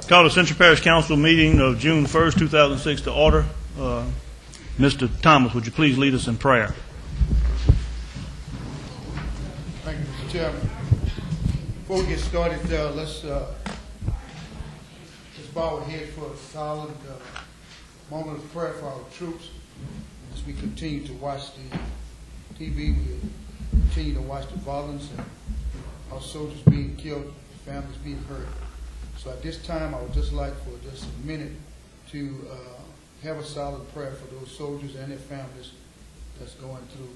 Call the Ascension Parish Council meeting of June 1st, 2006 to order. Mr. Thomas, would you please lead us in prayer? Thank you, Mr. Chairman. Before we get started, let's bow our heads for a solid moment of prayer for our troops. As we continue to watch the TV, we continue to watch the violence and our soldiers being killed, families being hurt. So at this time, I would just like for just a minute to have a solid prayer for those soldiers and their families that's going through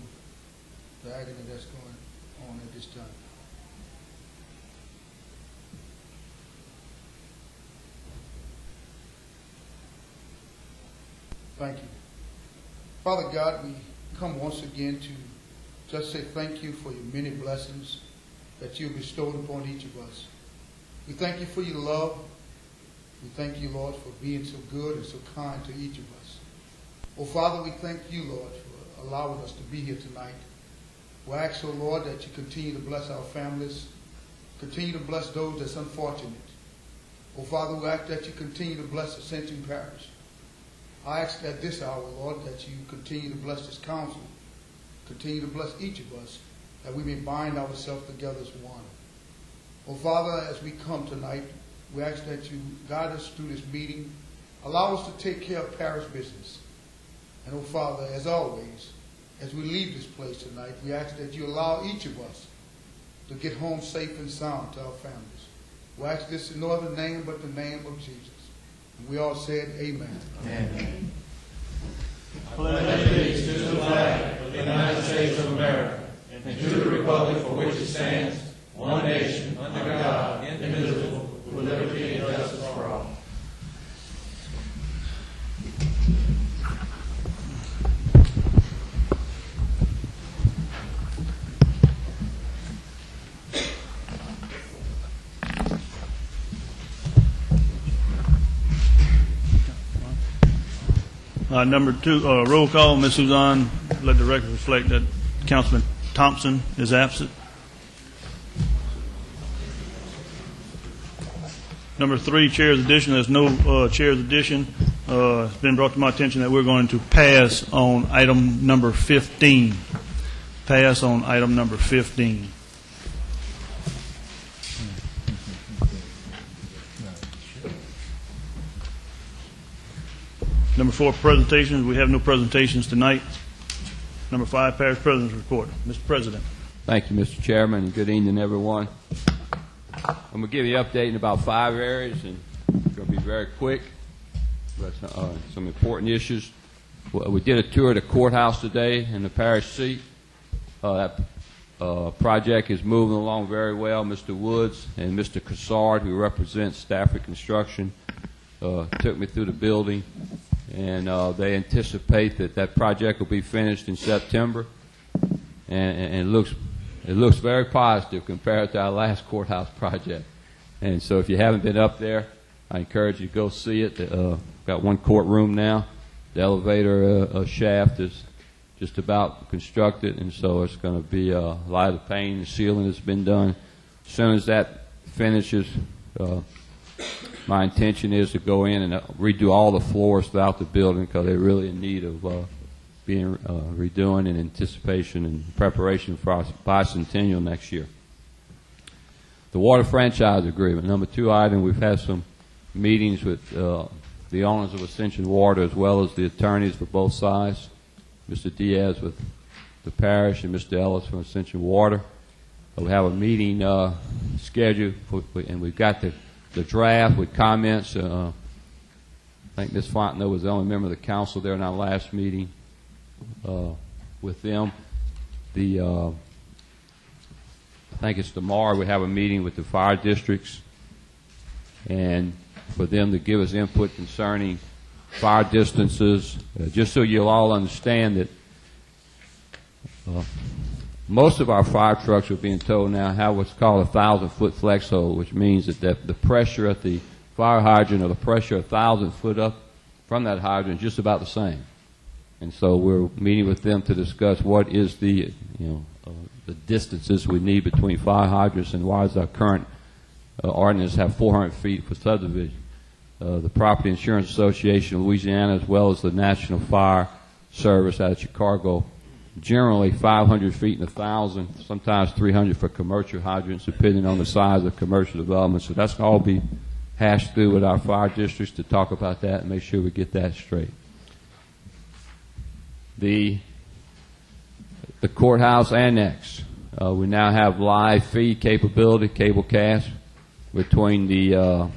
the agony that's going on at this time. Thank you. Father God, we come once again to just say thank you for your many blessings that you bestowed upon each of us. We thank you for your love. We thank you, Lord, for being so good and so kind to each of us. Oh, Father, we thank you, Lord, for allowing us to be here tonight. We ask, oh, Lord, that you continue to bless our families, continue to bless those that's unfortunate. Oh, Father, we ask that you continue to bless Ascension Parish. I ask at this hour, Lord, that you continue to bless this council, continue to bless each of us, that we may bind ourselves together as one. Oh, Father, as we come tonight, we ask that you guide us through this meeting. Allow us to take care of parish business. And, oh, Father, as always, as we leave this place tonight, we ask that you allow each of us to get home safe and sound to our families. We ask this in no other name but the name of Jesus. And we all said amen. Amen. I pledge allegiance to the flag of the United States of America and to the republic for which it stands, one nation, under God, indivisible, with liberty and justice for all. Number 2, roll call. Ms. Suzanne, let the record reflect that Councilman Thompson is absent. Number 3, chair's addition. There's no chair's addition. It's been brought to my attention that we're going to pass on item number 15. Pass on item number 15. Number 4, presentations. We have no presentations tonight. Number 5, Parish President's Report. Mr. President. Thank you, Mr. Chairman, and good evening, everyone. I'm going to give you an update in about 5 areas, and it's going to be very quick, but some important issues. We did a tour of the courthouse today in the parish seat. That project is moving along very well. Mr. Woods and Mr. Cassard, who represents Stafford Construction, took me through the building, and they anticipate that project will be finished in September, and it looks very positive compared to our last courthouse project. And so if you haven't been up there, I encourage you to go see it. Got one courtroom now. The elevator shaft is just about constructed, and so it's going to be a lot of paint and sealing has been done. As soon as that finishes, my intention is to go in and redo all the floors throughout the building because they're really in need of being redoing in anticipation and preparation for our bicentennial next year. The water franchise agreement, number 2 item, we've had some meetings with the owners of Ascension Water as well as the attorneys for both sides, Mr. Diaz with the parish and Mr. Ellis from Ascension Water. We have a meeting scheduled, and we've got the draft with comments. I think Ms. Fontenot was the only member of the council there in our last meeting with them. I think it's tomorrow we have a meeting with the fire districts and for them to give us input concerning fire distances, just so you'll all understand that most of our fire trucks are being told now have what's called a 1,000-foot flex hole, which means that the pressure at the fire hydrant or the pressure 1,000 foot up from that hydrant is just about the same. And so we're meeting with them to discuss what is the distances we need between fire hydrants and why does our current ordinance have 400 feet for subdivision. the Property Insurance Association of Louisiana, as well as the National Fire Service out of Chicago. Generally 500 feet and 1,000, sometimes 300 for commercial hydrants, depending on the size of commercial development. So that's going to all be hashed through with our fire districts to talk about that and make sure we get that straight. The courthouse annex. We now have live feed capability, cable cast, between the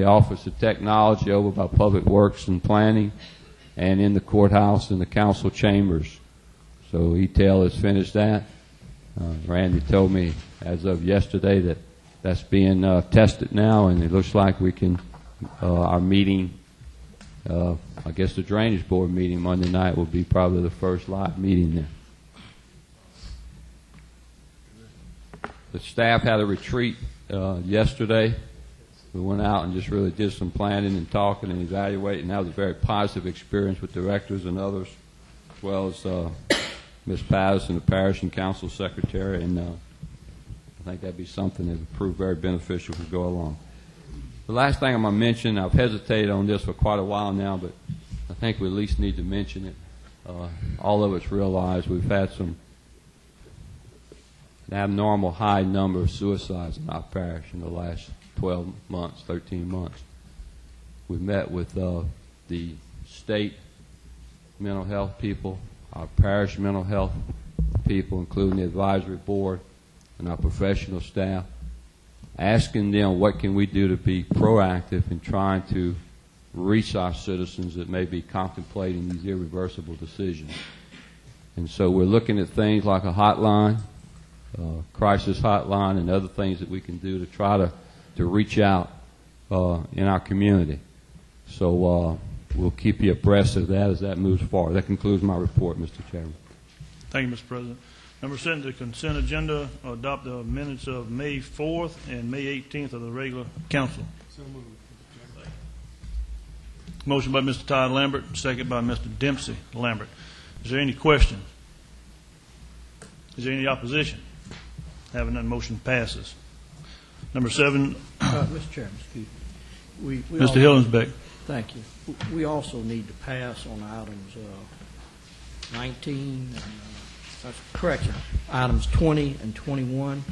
Office of Technology over by Public Works and Planning and in the courthouse and the council chambers. So ETEL has finished that. Randy told me as of yesterday that that's being tested now, and it looks like we can, our meeting, I guess the Drainage Board meeting Monday night will be probably the first live meeting there. The staff had a retreat yesterday. We went out and just really did some planning and talking and evaluating. That was a very positive experience with directors and others, as well as Ms. Patterson, the Parish and Council Secretary, and I think that'd be something that would prove very beneficial as we go along. The last thing I'm going to mention, I've hesitated on this for quite a while now, but I think we at least need to mention it. All of us realize we've had an abnormal high number of suicides in our parish in the last 12 months, 13 months. We've met with the state mental health people, our parish mental health people, including the advisory board and our professional staff, asking them what can we do to be proactive in trying to reach our citizens that may be contemplating these irreversible decisions. And so we're looking at things like a hotline, crisis hotline, and other things that we can do to try to reach out in our community. So we'll keep you abreast of that as that moves forward. That concludes my report, Mr. Chairman. Thank you, Mr. President. Number 7, the consent agenda, adopt the minutes of May 4th and May 18th of the regular council. So moved. Motion by Mr. Todd Lambert, second by Mr. Dempsey Lambert. Is there any question? Is there any opposition? Having none, motion passes. Number 7, Mr. Chairman, excuse me. We Mr. also- Hillensbeck. Thank you. We also need to pass on items 19, correction, items 20 and 21,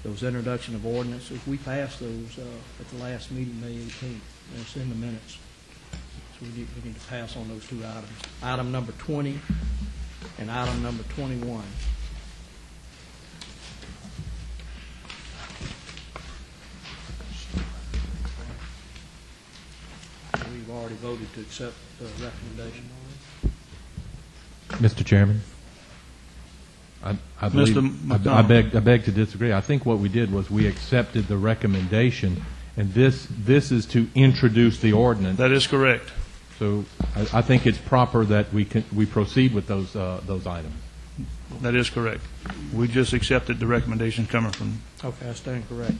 those introduction of ordinances. We passed those at the last meeting, May 18th, and it's in the minutes. So we need to pass on those two items. Item number 20 and item number 21. We've already voted to accept the recommendation. Mr. Chairman, I believe, Mr. I McDonald. beg to disagree. I think what we did was we accepted the recommendation, and this is to introduce the ordinance. That is correct. So I think it's proper that we proceed with those items. That is correct. We just accepted the recommendation coming from. Okay, I stand corrected.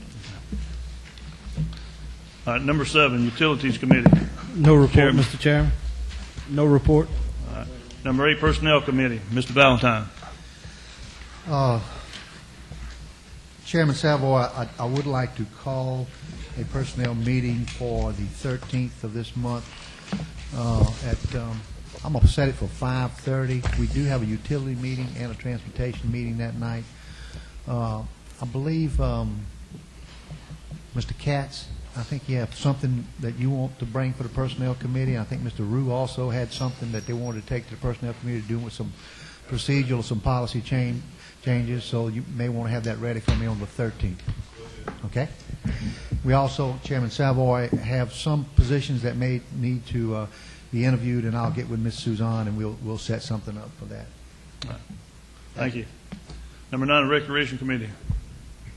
Number 7, Utilities Committee. No report, Chairman. Mr. Chairman. No report. Number 8, Personnel Committee. Mr. Valentine. Chairman Savoy, I would like to call a personnel meeting for the 13th of this month. I'm going to set it for 5:30. We do have a utility meeting and a transportation meeting that night. I believe Mr. Katz, I think you have something that you want to bring for the personnel committee. I think Mr. Rue also had something that they wanted to take to the personnel committee to do with some procedural, some policy changes. So you may want to have that ready for me on the 13th. Okay? We also, Chairman Savoy, have some positions that may need to be interviewed, and I'll get with Ms. Suzanne, and we'll set something up for that. Thank you. Number 9, Recreation Committee.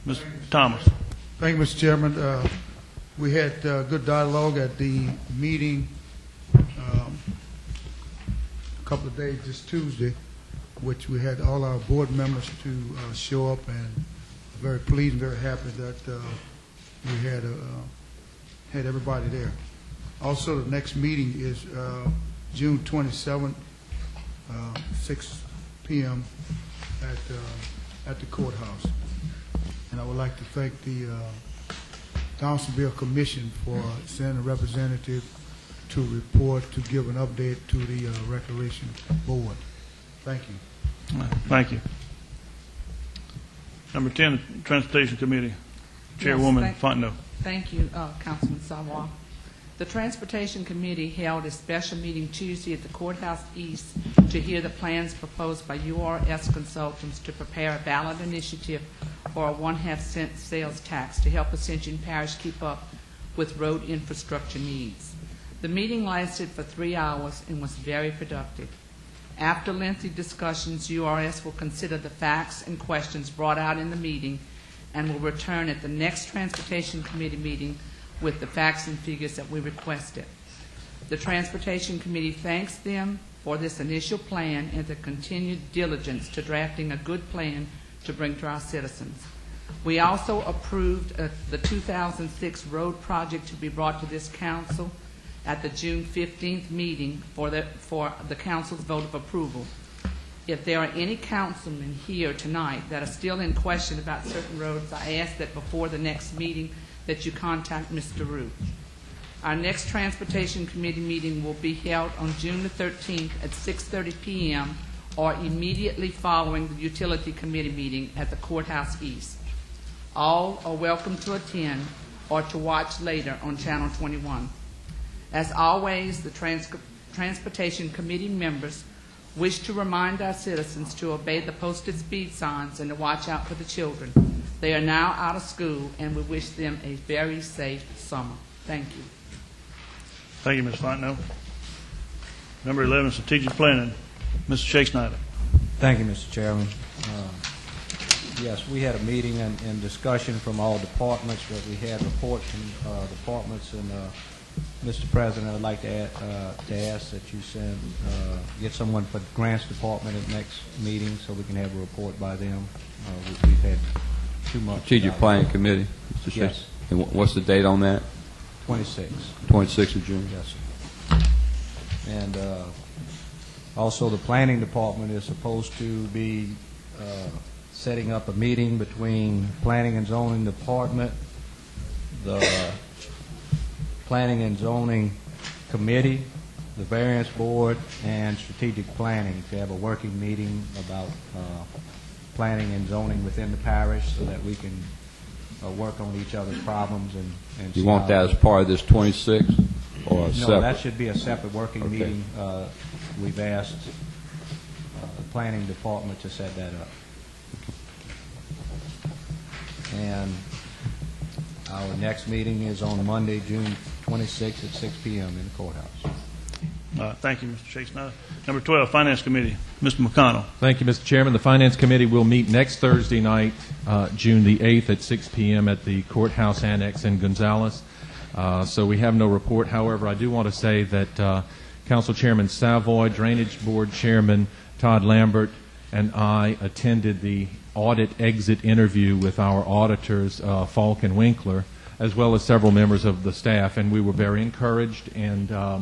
Mr. Thomas. Thank you, Mr. Chairman. We had good dialogue at the meeting a couple of days this Tuesday, which we had all our board members to show up, and very pleased and very happy that we had everybody there. Also, the next meeting is June 27th, 6 p.m. at the courthouse. And I would like to thank Councilville Commission for sending a representative to report, to give an update to the Recreation Board. Thank you. Thank you. Number 10, Transportation Committee. Chairwoman Yes, Fontenot. Thank you, Councilman Sawar. The Transportation Committee held a special meeting Tuesday at the Courthouse East to hear the plans proposed by URS Consultants to prepare a ballot initiative for a 1/2 cent sales tax to help Ascension Parish keep up with road infrastructure needs. The meeting lasted for 3 hours and was very productive. After lengthy discussions, URS will consider the facts and questions brought out in the meeting and will return at the next Transportation Committee meeting with the facts and figures that we requested. The Transportation Committee thanks them for this initial plan and the continued diligence to drafting a good plan to bring to our citizens. We also approved the 2006 road project to be brought to this council at the June 15th meeting for the council's vote of approval. If there are any councilmen here tonight that are still in question about certain roads, I ask that before the next meeting that you contact Mr. Rue. Our next Transportation Committee meeting will be held on June the 13th at 6:30 p.m. or immediately following the Utility Committee meeting at the Courthouse East. All are welcome to attend or to watch later on Channel 21. As always, the Transportation Committee members wish to remind our citizens to obey the posted speed signs and to watch out for the children. They are now out of school, and we wish them a very safe summer. Thank you. Thank you, Ms. Fontenot. Number 11, Strategic Planning. Mr. Shake Snyder. Thank you, Mr. Chairman. Yes, we had a meeting and discussion from all departments, but we had reports from departments. And Mr. President, I'd like to ask that you get someone for the Grants Department at next meeting so we can have a report by them. We've had too much. Strategic Planning Committee, Mr. Shake. Yes. And what's the date on that? 26. 26th of June. Yes, sir. And also the Planning Department is supposed to be setting up a meeting between Planning and Zoning Department, the Planning and Zoning Committee, the Variance Board, and Strategic Planning to have a working meeting about planning and zoning within the parish so that we can work on each other's problems and You want that as part of this 26th or No, separate? that should be a separate working Okay. meeting. We've asked the Planning Department to set that up. And our next meeting is on Monday, June 26th at 6 p.m. in the courthouse. Thank you, Mr. Shake Snyder. Number 12, Finance Committee. Mr. McConnell. Thank you, Mr. Chairman. The Finance Committee will meet next Thursday night, June the 8th at 6 p.m. at the Courthouse Annex in Gonzales. So we have no report. However, I do want to say that Council Chairman Savoy, Drainage Board Chairman Todd Lambert, and I attended the audit exit interview with our auditors, Falk and Winkler, as well as several members of the staff, and we were very encouraged, and I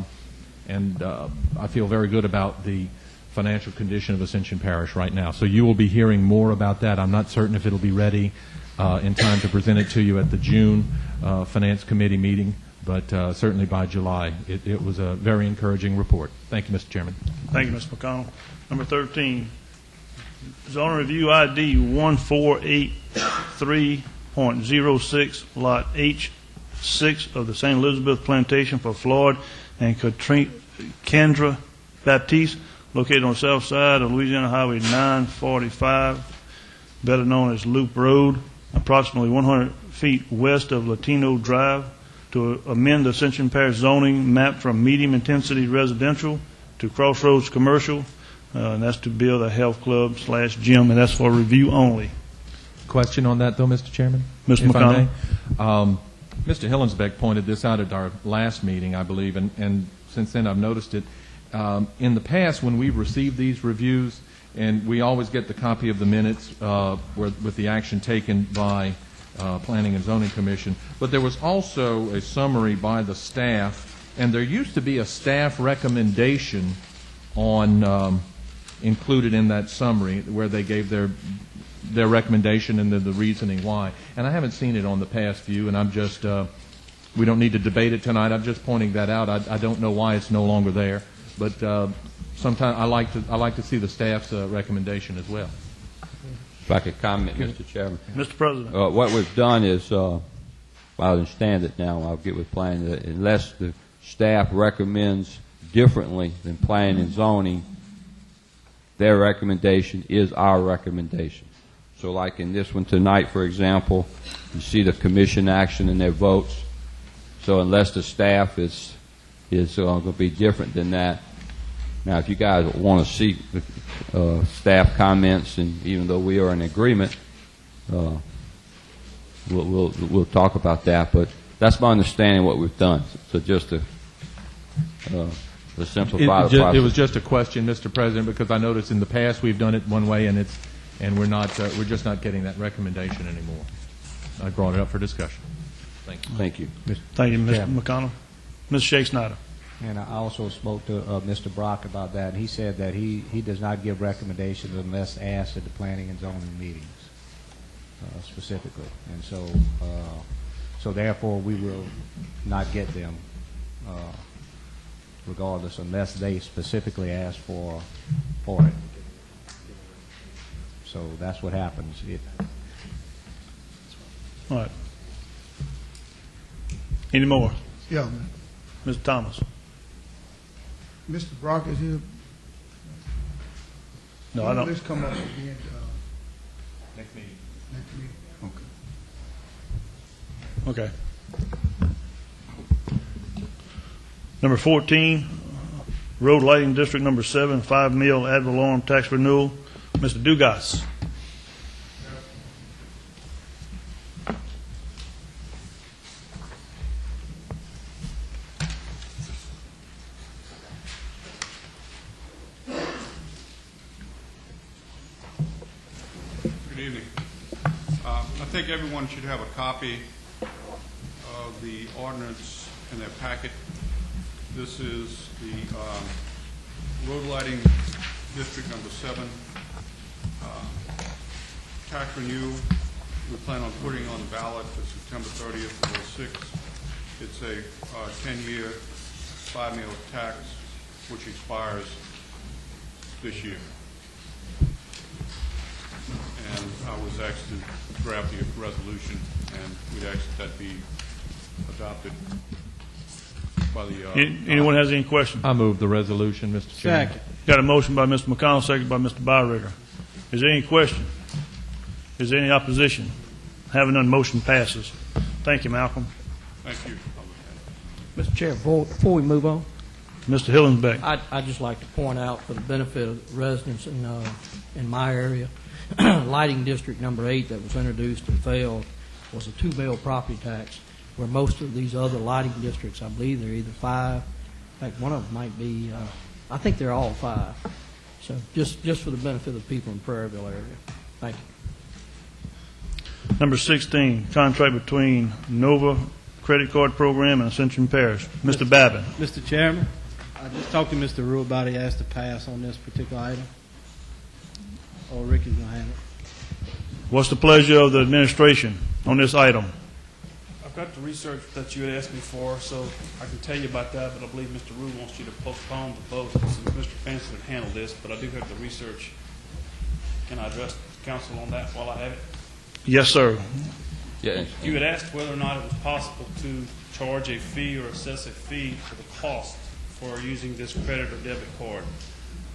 feel very good about the financial condition of Ascension Parish right now. So you will be hearing more about that. I'm not certain if it'll be ready in time to present it to you at the June Finance Committee meeting, but certainly by July. It was a very encouraging report. Thank you, Mr. Chairman. Thank you, Mr. McConnell. Number 13, Zone Review ID 1483.06, Lot H6 of the St. Elizabeth Plantation for Floyd and Kendra Baptiste, located on the south side of Louisiana Highway 945, better known as Loop Road, approximately 100 feet west of Latino Drive, to amend the Ascension Parish zoning map from medium-intensity residential to crossroads commercial, and that's to build a health club / gym, and that's for review only. Question on that, though, Mr. Chairman? Mr. If I McConnell. may? Mr. Hillensbeck pointed this out at our last meeting, I believe, and since then I've noticed it. In the past, when we've received these reviews, and we always get the copy of the minutes with the action taken by Planning and Zoning Commission, but there was also a summary by the staff, and there used to be a staff recommendation on included in that summary where they gave their recommendation and the reasoning why. And I haven't seen it on the past few, and I'm just, we don't need to debate it tonight. I'm just pointing that out. I don't know why it's no longer there, but sometimes I like to see the staff's recommendation as well. If I could comment, Mr. Chairman. Mr. President. What we've done is, I understand it now, I'll get with planning, that unless the staff recommends differently than planning and zoning, their recommendation is our recommendation. So like in this one tonight, for example, you see the commission action and their votes. So unless the staff is going to be different than that. Now, if you guys want to see staff comments, and even though we are in agreement, we'll talk about that. But that's my understanding of what we've done. So just to simplify the process. It was just a question, Mr. President, because I noticed in the past we've done it one way, and we're just not getting that recommendation anymore. I brought it up for discussion. Thank you. Thank you. Thank you, Mr. Chairman. McConnell. Mr. Shake Snyder. And I also spoke to Mr. Brock about that, and he said that he does not give recommendations unless asked at the planning and zoning meetings specifically. And so therefore we will not get them regardless unless they specifically ask for it. So that's what happens. All right. Any more? Yeah, man. Mr. Thomas. Mr. Brock is here. No, I don't. Let's come up again. Next meeting. Next meeting. Okay. Okay. Number 14, Road Lighting District Number 7, 5 mil ad valorem tax renewal. Mr. Dugas. Good evening. I think everyone should have a copy of the ordinance in their packet. This is the road lighting district number 7 tax renewal. We plan on putting on the ballot for September 30th of 06. It's a 10-year, 5 mil tax, which expires this year. And I was asked to draft the resolution, and we'd ask that be adopted by the... Anyone has any questions? I move the resolution, Mr. Chairman. Second. Got a motion by Mr. McConnell, second by Mr. Byrigger. Is there any question? Is there any opposition? Having none, motion passes. Thank you, Malcolm. Thank you. Mr. Chair, before we move on, Mr. Hillensbeck. I'd just like to point out for the benefit of the residents in my area, Lighting District Number 8 that was introduced and failed was a 2 mil property tax, where most of these other lighting districts, I believe they're either 5. In fact, one of them might be, I think they're all 5. So just for the benefit of the people in Prairieville area. Thank you. Number 16, contract between Nova Credit Card Program and Ascension Parish. Mr. Babin. Mr. Chairman, I just talked to Mr. Rule about he asked to pass on this particular item. Or Ricky's going to have it. What's the pleasure of the administration on this item? I've got the research that you had asked me for, so I can tell you about that, but I believe Mr. Rue wants you to postpone the vote since Mr. Fancy would handle this, but I do have the research. Can I address the council on that while I have it? Yes, sir. Yeah. You had asked whether or not it was possible to charge a fee or assess a fee for the cost for using this credit or debit card.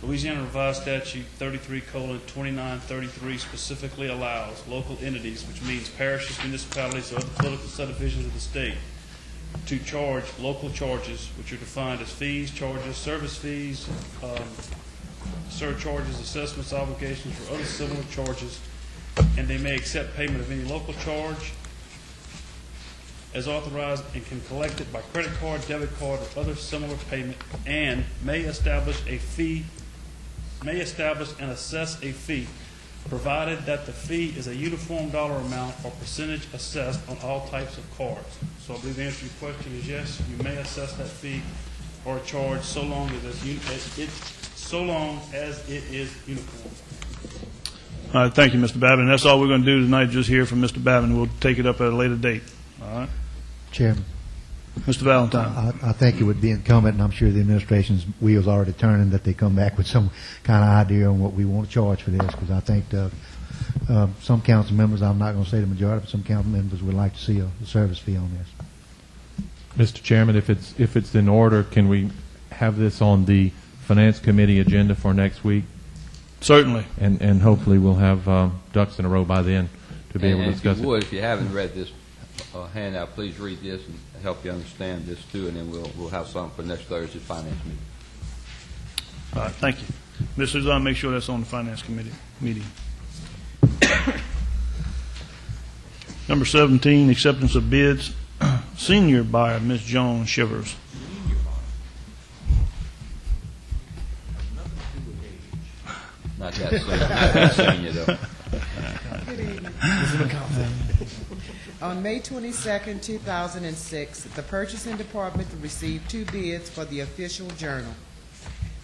Louisiana Revised Statute 33:2933 specifically allows local entities, which means parishes, municipalities, or other political subdivisions of the state, to charge local charges, which are defined as fees, charges, service fees, surcharges, assessments, obligations, or other similar charges, and they may accept payment of any local charge as authorized and can collect it by credit card, debit card, or other similar payment, and may establish and assess a fee, provided that the fee is a uniform dollar amount or percentage assessed on all types of cards. So I believe the answer to your question is yes, you may assess that fee or charge so long as it so long as it is uniform. All right, thank you, Mr. Babin. That's all we're going to do tonight, just hear from Mr. Babin. We'll take it up at a later date. All right? Chairman, Mr. Valentine. I think it would be incumbent, and I'm sure the administration's wheels are already turning, that they come back with some kind of idea on what we want to charge for this, because I think some council members, I'm not going to say the majority, but some council members would like to see a service fee on this. Mr. Chairman, if it's in order, can we have this on the Finance Committee agenda for next week? Certainly. And hopefully we'll have ducks in a row by then to be able to discuss if you would, if you haven't read this handout, please read this and help you understand this too, and then we'll have something for next Thursday's finance meeting. All right, thank you. Ms. Suzanne, make sure that's on the Finance Committee meeting. Number 17, acceptance of bids. Senior buyer, Ms. Joan Shivers. Not that senior, though. Good evening. On May 22nd, 2006, the Purchasing Department received 2 bids for the official journal.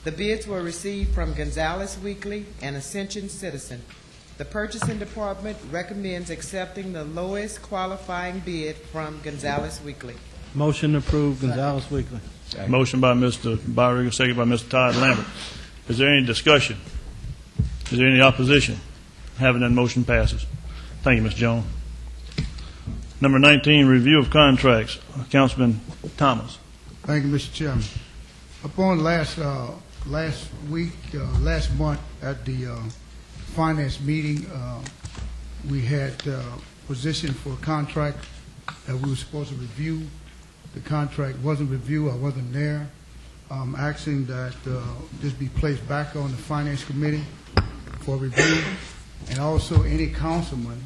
The bids were received from Gonzales Weekly and Ascension Citizen. The Purchasing Department recommends accepting the lowest qualifying bid from Gonzales Weekly. Motion approved, Gonzales Weekly. Motion by Mr. Byringer, second by Mr. Todd Lambert. Is there any discussion? Is there any opposition? Having that motion passes. Thank you, Ms. Jones. Number 19, review of contracts. Councilman Thomas. Thank you, Mr. Chairman. Upon last month at the finance meeting, we had positioned for a contract that we were supposed to review. The contract wasn't reviewed. I wasn't there. I'm asking that this be placed back on the finance committee for review, and also any councilman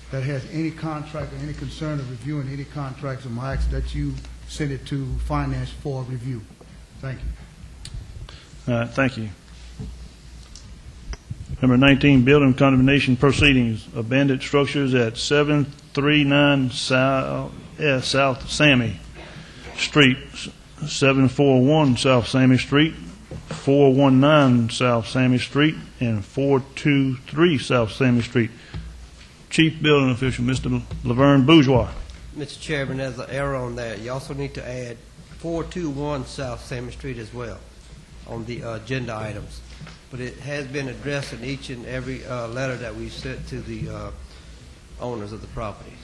that has any contract or any concern of reviewing any contracts, I'm asking that you send it to finance for review. Thank you. Thank you. Number 19, building condemnation proceedings. Abandoned structures at 739 South Sammy Street, 741 South Sammy Street, 419 South Sammy Street, and 423 South Sammy Street. Chief Building Official, Mr. Laverne Bourgeois. Mr. Chairman, there's an error on that. You also need to add 421 South Sammy Street as well on the agenda items. But it has been addressed in each and every letter that we sent to the owners of the properties.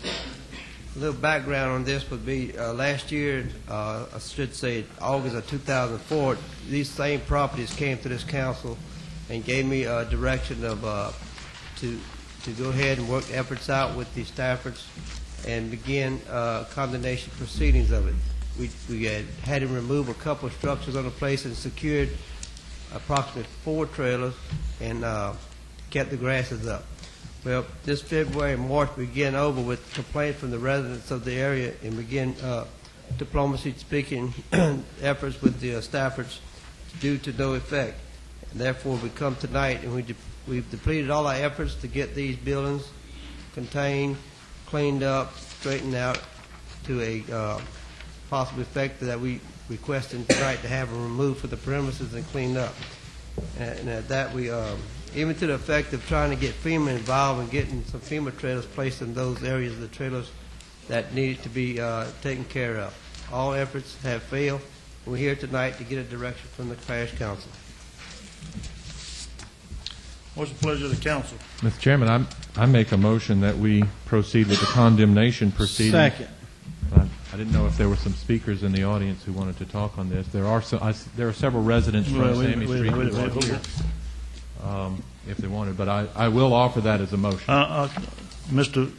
A little background on this would be last year, I should say August of 2004, these same properties came to this council and gave me a direction of to go ahead and work efforts out with the Staffords and begin condemnation proceedings of it. We had to remove a couple of structures on the place and secured approximately 4 trailers and kept the grasses up. Well, this February and March we began over with complaints from the residents of the area and began diplomacy speaking efforts with the Staffords due to no effect. And therefore, we come tonight and we've depleted all our efforts to get these buildings contained, cleaned up, straightened out to a possible effect that we requesting tonight to have them removed from the premises and cleaned up. And at that, we even to the effect of trying to get FEMA involved and getting some FEMA trailers placed in those areas of the trailers that needed to be taken care of. All efforts have failed. We're here tonight to get a direction from the Parish Council. What's the pleasure of the council? Mr. Chairman, I make a motion that we proceed with the condemnation proceeding. Second. I didn't know if there were some speakers in the audience who wanted to talk on this. There are several residents from Sammy Street who are here, if they wanted, but I will offer that as a motion. Mr.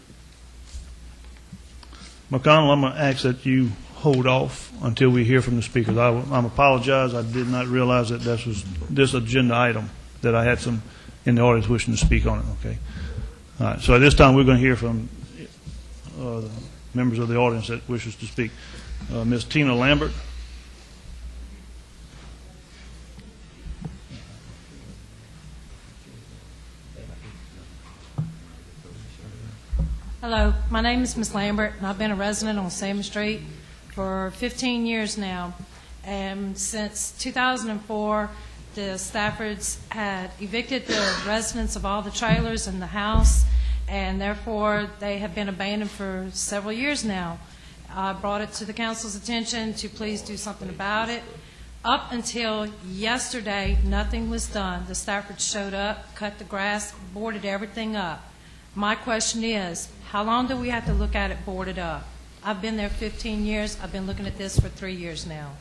McConnell, I'm going to ask that you hold off until we hear from the speakers. I apologize. I did not realize that this was this agenda item, that I had some in the audience wishing to speak on it. Okay. All right. So at this time, we're going to hear from the members of the audience that wishes to speak. Ms. Tina Lambert. Hello, my name is Ms. Lambert, and I've been a resident on Sammy Street for 15 years now. And since 2004, the Staffords had evicted the residents of all the trailers in the house, and therefore they have been abandoned for several years now. I brought it to the council's attention to please do something about it. Up until yesterday, nothing was done. The Staffords showed up, cut the grass, boarded everything up. My question is, how long do we have to look at it boarded up? I've been there 15 years. I've been looking at this for 3 years now.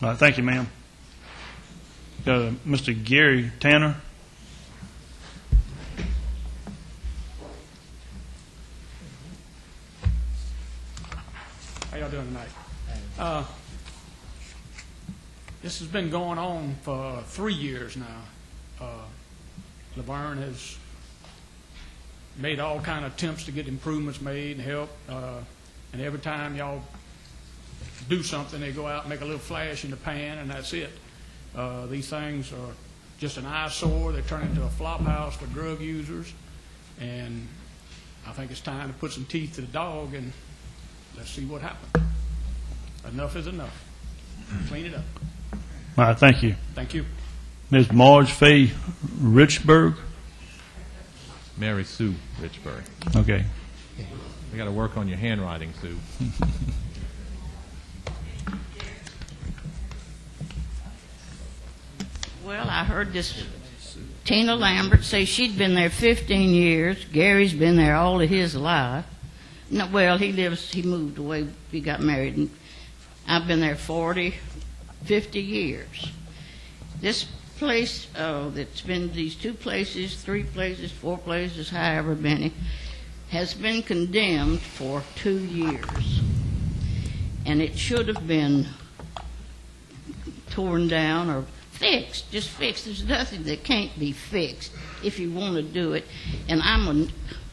All right, thank you, ma'am. Mr. Gary Tanner. How y'all doing tonight? This has been going on for 3 years now. Laverne has made all kind of attempts to get improvements made and help, and every time y'all do something, they go out and make a little flash in the pan, and that's it. These things are just an eyesore. They turn into a flop house for drug users, and I think it's time to put some teeth to the dog, and let's see what happens. Enough is enough. Clean it up. All right, thank you. Thank you. Ms. Marge Faye Richburg. Mary Sue Richburg. Okay. We got to work on your handwriting, Sue. Well, I heard this Tina Lambert say she'd been there 15 years. Gary's been there all of his life. No, well, he moved away, he got married, and I've been there 40, 50 years. This place, that's been these 2 places, 3 places, 4 places, however many, has been condemned for 2 years. And it should have been torn down or fixed, just fixed. There's nothing that can't be fixed if you want to do it. And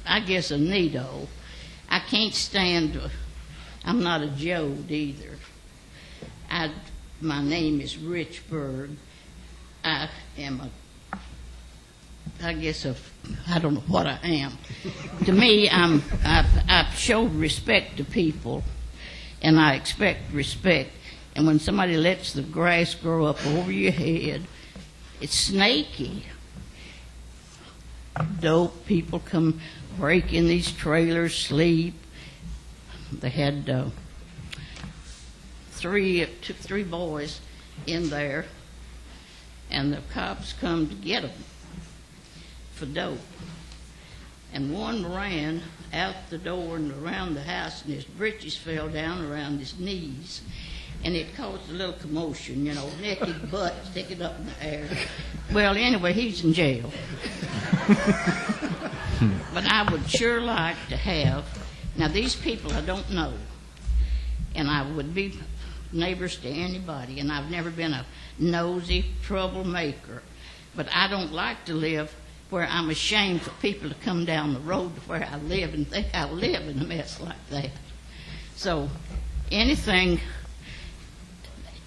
I guess a neato. I can't stand, I'm not a Jode either. My name is Richburg. I am I don't know what I am. To me, I show respect to people, and I expect respect. And when somebody lets the grass grow up over your head, it's snaky. Dope people come break in these trailers, sleep. They had three boys in there, and the cops come to get them for dope. And one ran out the door and around the house, and his breeches fell down around his knees. And it caused a little commotion, naked butt sticking up in the air. Well, anyway, he's in jail. But I would sure like to have, now these people I don't know, and I would be neighbors to anybody, and I've never been a nosy troublemaker, but I don't like to live where I'm ashamed for people to come down the road to where I live and think I live in a mess like that. So anything,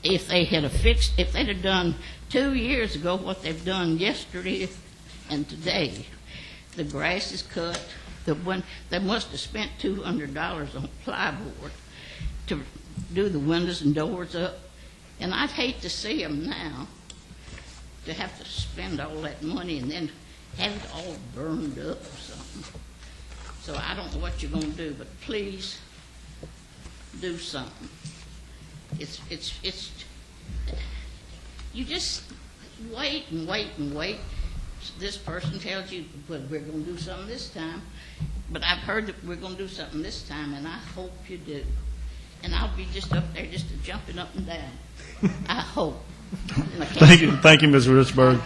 if they'd have done 2 years ago what they've done yesterday and today, the grass is cut. They must have spent $200 on plywood to do the windows and doors up. And I'd hate to see them now, to have to spend all that money and then have it all burned up or something. So I don't know what you're going to do, but please do something. You just wait and wait and wait. This person tells you, well, we're going to do something this time. But I've heard that we're going to do something this time, and I hope you do. And I'll be just up there just jumping up and down. I hope. Thank you, Ms. Richburg.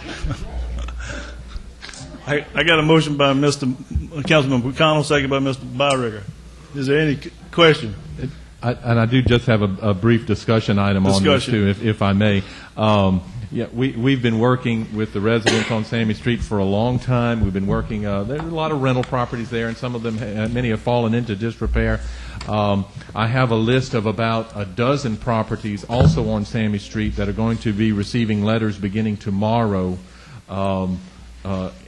I got a motion by Councilman McConnell, second by Mr. Byrigger. Is there any question? I do just have a brief discussion item on this, too, if I may. We've been working with the residents on Sammy Street for a long time. We've been working, there's a lot of rental properties there, and some of them, many have fallen into disrepair. I have a list of about a dozen properties also on Sammy Street that are going to be receiving letters beginning tomorrow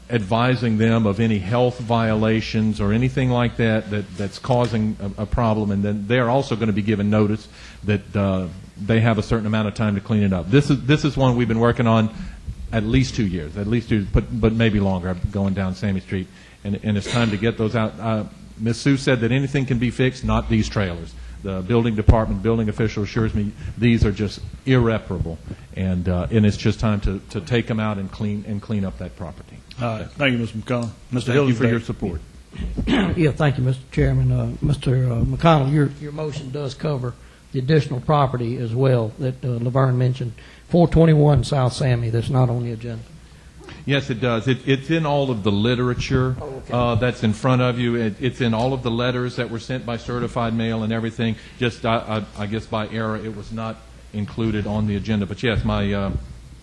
advising them of any health violations or anything like that's causing a problem. And then they're also going to be given notice that they have a certain amount of time to clean it up. This is one we've been working on at least 2 years, but maybe longer, going down Sammy Street, and it's time to get those out. Ms. Sue said that anything can be fixed, not these trailers. The building department, building official assures me these are just irreparable, and it's just time to take them out and clean up that property. All right. Thank you, Mr. McConnell. Mr. Thank you for Hillenbeck. your support. Yeah, thank you, Mr. Chairman. Mr. McConnell, your motion does cover the additional property as well that Laverne mentioned, 421 South Sammy, that's not on the agenda. Yes, it does. It's in all of the literature that's in front of you. It's in all of the letters that were sent by certified mail and everything. Just, I guess by error, it was not included on the agenda. But yes, my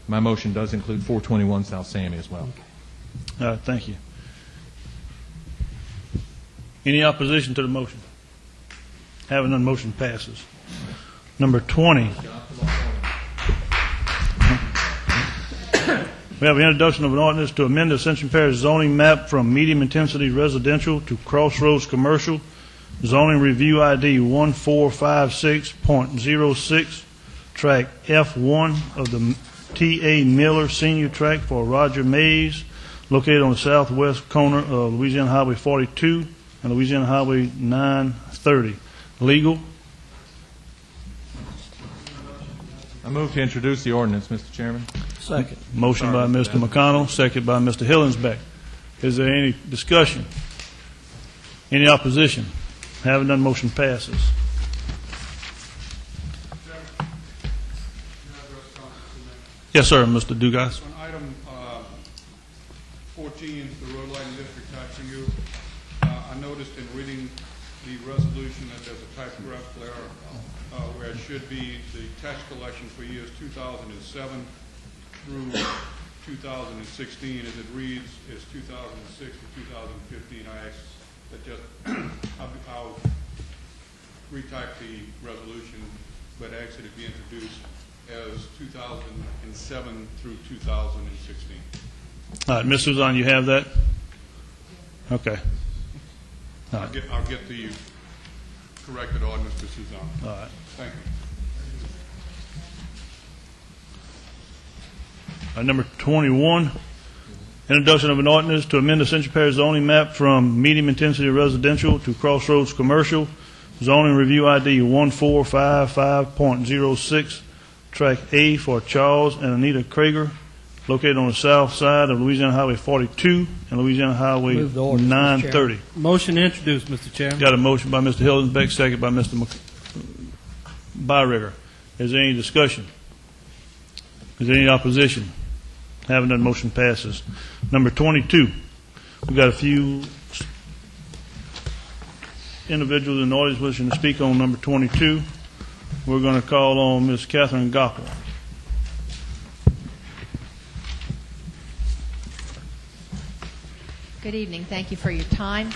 motion does include 421 South Sammy as well. All right, thank you. Any opposition to the motion? Having none, motion passes. Number 20. We have an introduction of an ordinance to amend the Ascension Parish zoning map from medium-intensity residential to crossroads commercial. Zoning review ID 1456.06, track F1 of the T.A. Miller Senior Tract for Roger Mays, located on the southwest corner of Louisiana Highway 42 and Louisiana Highway 930. Legal. I move to introduce the ordinance, Mr. Chairman. Second. Motion by Mr. McConnell, second by Mr. Hillenbeck. Is there any discussion? Any opposition? Having none, motion passes. Yes, sir, Mr. Dugas. On item 14, the road lighting district tax review, I noticed in reading the resolution that there's a typographical error where it should be the tax collection for years 2007 through 2016. As it reads, is 2006 to 2015. I asked that just I'll retype the resolution, but ask it to be introduced as 2007 through 2016. All right, Ms. Suzanne, you have that? Okay. All right. I'll get the corrected ordinance to Suzanne. All right. Thank you. Number 21, introduction of an ordinance to amend the Ascension Parish zoning map from medium-intensity residential to crossroads commercial. Zoning review ID 1455.06, track A for Charles and Anita Krager, located on the south side of Louisiana Highway 42 and Louisiana Highway 930. Motion to introduce, Mr. Chairman. Got a motion by Mr. Hildenbeck, second by Mr. Byrigger. Is there any discussion? Is there any opposition? Having done, motion passes. Number 22, we've got a few individuals in the audience wishing to speak on number 22. We're going to call on Ms. Catherine Goppel. Good evening. Thank you for your time.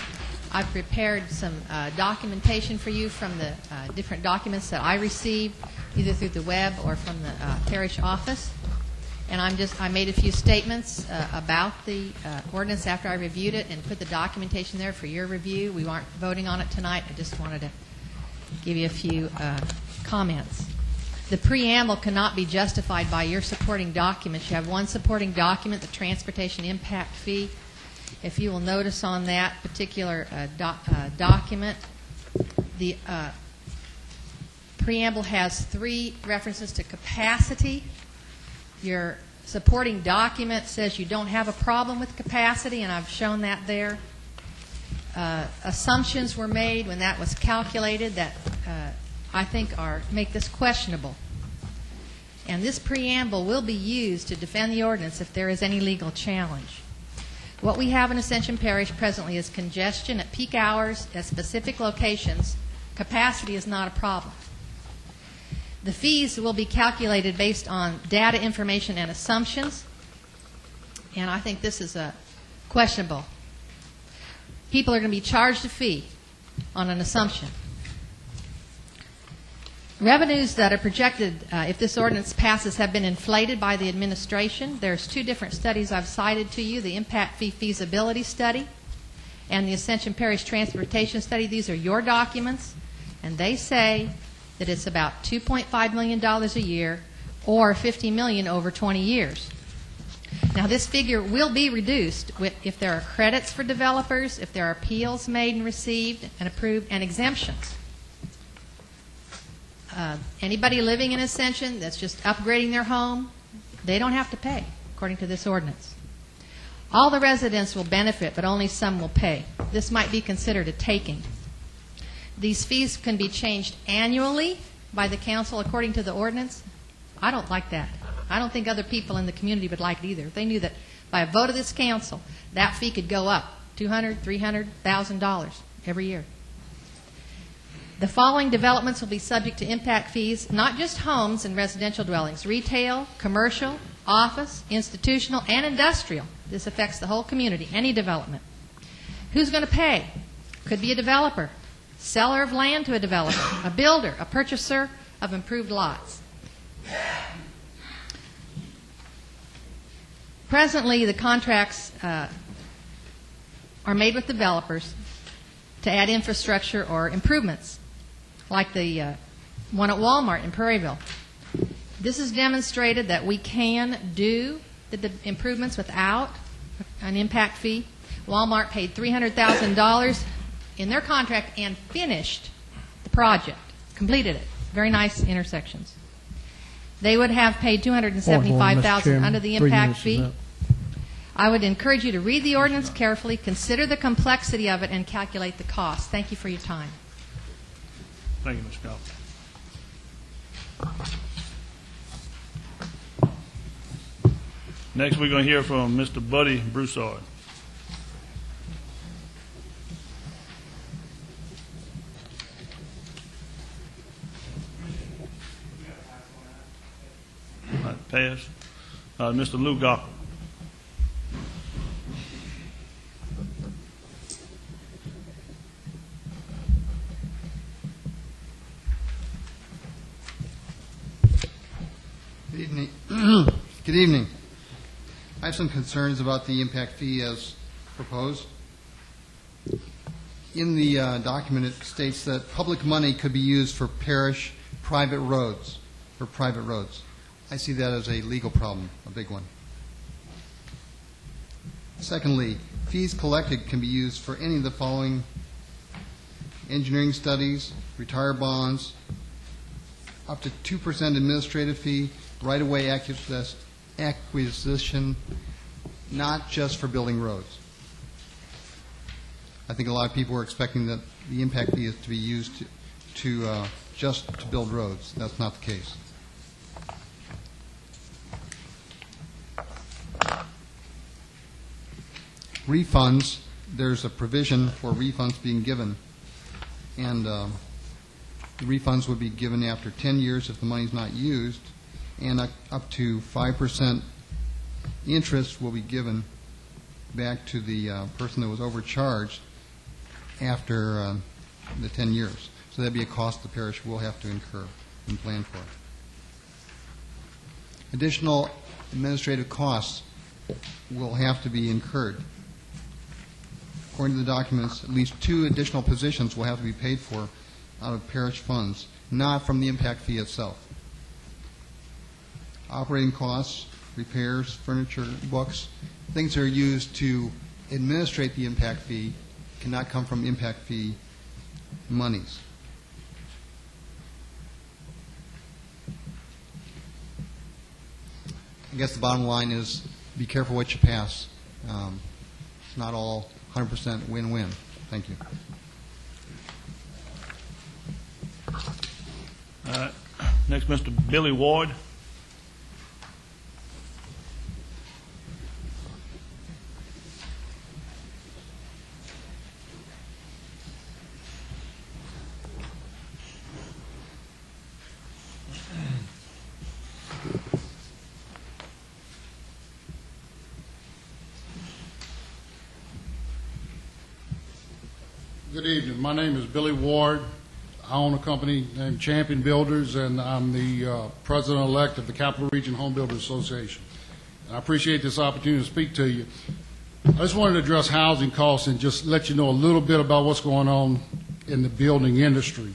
I've prepared some documentation for you from the different documents that I received, either through the web or from the parish office. And I made a few statements about the ordinance after I reviewed it and put the documentation there for your review. We aren't voting on it tonight. I just wanted to give you a few comments. The preamble cannot be justified by your supporting documents. You have one supporting document, the transportation impact fee. If you will notice on that particular document, the preamble has 3 references to capacity. Your supporting document says you don't have a problem with capacity, and I've shown that there. Assumptions were made when that was calculated that I think make this questionable. And this preamble will be used to defend the ordinance if there is any legal challenge. What we have in Ascension Parish presently is congestion at peak hours at specific locations. Capacity is not a problem. The fees will be calculated based on data, information, and assumptions, and I think this is questionable. People are going to be charged a fee on an assumption. Revenues that are projected, if this ordinance passes, have been inflated by the administration. There's 2 different studies I've cited to you, the impact fee feasibility study and the Ascension Parish transportation study. These are your documents, and they say that it's about $2.5 million a year, or $50 million over 20 years. Now, this figure will be reduced if there are credits for developers, if there are appeals made and received and approved, and exemptions. Anybody living in Ascension that's just upgrading their home, they don't have to pay, according to this ordinance. All the residents will benefit, but only some will pay. This might be considered a taking. These fees can be changed annually by the council according to the ordinance. I don't like that. I don't think other people in the community would like it either. If they knew that by a vote of this council, that fee could go up $200,000, $300,000 every year. The following developments will be subject to impact fees, not just homes and residential dwellings, retail, commercial, office, institutional, and industrial. This affects the whole community, any development. Who's going to pay? Could be a developer, seller of land to a developer, a builder, a purchaser of improved lots. Presently, the contracts are made with developers to add infrastructure or improvements, like the one at Walmart in Prairieville. This has demonstrated that we can do the improvements without an impact fee. Walmart paid $300,000 in their contract and finished the project, completed it. Very nice intersections. They would have paid $275,000 under the impact fee. I would encourage you to read the ordinance carefully, consider the complexity of it, and calculate the cost. Thank you for your time. Thank you, Ms. Scott. Next, we're going to hear from Mr. Buddy Broussard. All right, pass. Mr. Lou Gocker. Good evening. Good evening. I have some concerns about the impact fee as proposed. In the document, it states that public money could be used for parish private roads, I see that as a legal problem, a big one. Secondly, fees collected can be used for any of the following: engineering studies, retire bonds, up to 2% administrative fee, right-of-way acquisition, not just for building roads. I think a lot of people are expecting that the impact fee is to be used to just to build roads. That's not the case. Refunds, there's a provision for refunds being given, and the refunds would be given after 10 years if the money's not used, and up to 5% interest will be given back to the person that was overcharged after the 10 years. So that'd be a cost the parish will have to incur and plan for. Additional administrative costs will have to be incurred. According to the documents, at least 2 additional positions will have to be paid for out of parish funds, not from the impact fee itself. Operating costs, repairs, furniture, books, things that are used to administrate the impact fee cannot come from impact fee monies. I guess the bottom line is be careful what you pass. It's not all 100% win-win. Thank you. Next, Mr. Billy Ward. Good evening. My name is Billy Ward. I own a company named Champion Builders, and I'm the president-elect of the Capital Region Home Builders Association. And I appreciate this opportunity to speak to you. I just wanted to address housing costs and just let you know a little bit about what's going on in the building industry.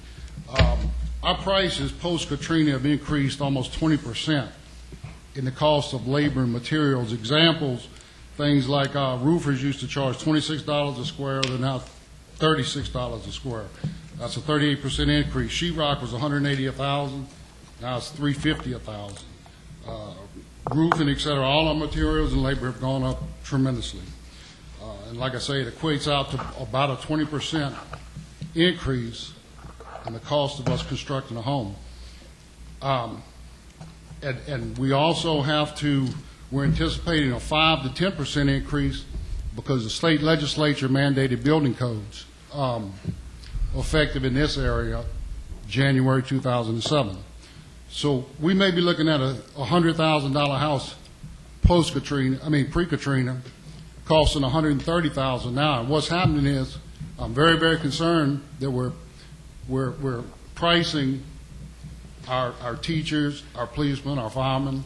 I our prices post-Katrina have increased almost 20% in the cost of labor and materials. Examples, things like roofers used to charge $26 a square, they're now $36 a square. That's a 38% increase. Sheetrock was $180,000, now it's $350,000. Roofing, et cetera, all our materials and labor have gone up tremendously. And like I say, it equates out to about a 20% increase in the cost of us constructing a home. And we also have to, we're anticipating a 5 to 10% increase because the state legislature mandated building codes effective in this area January 2007. So we may be looking at a $100,000 house pre-Katrina, costing $130,000 now. And what's happening is, I'm very, very concerned that we're pricing our teachers, our policemen, our firemen.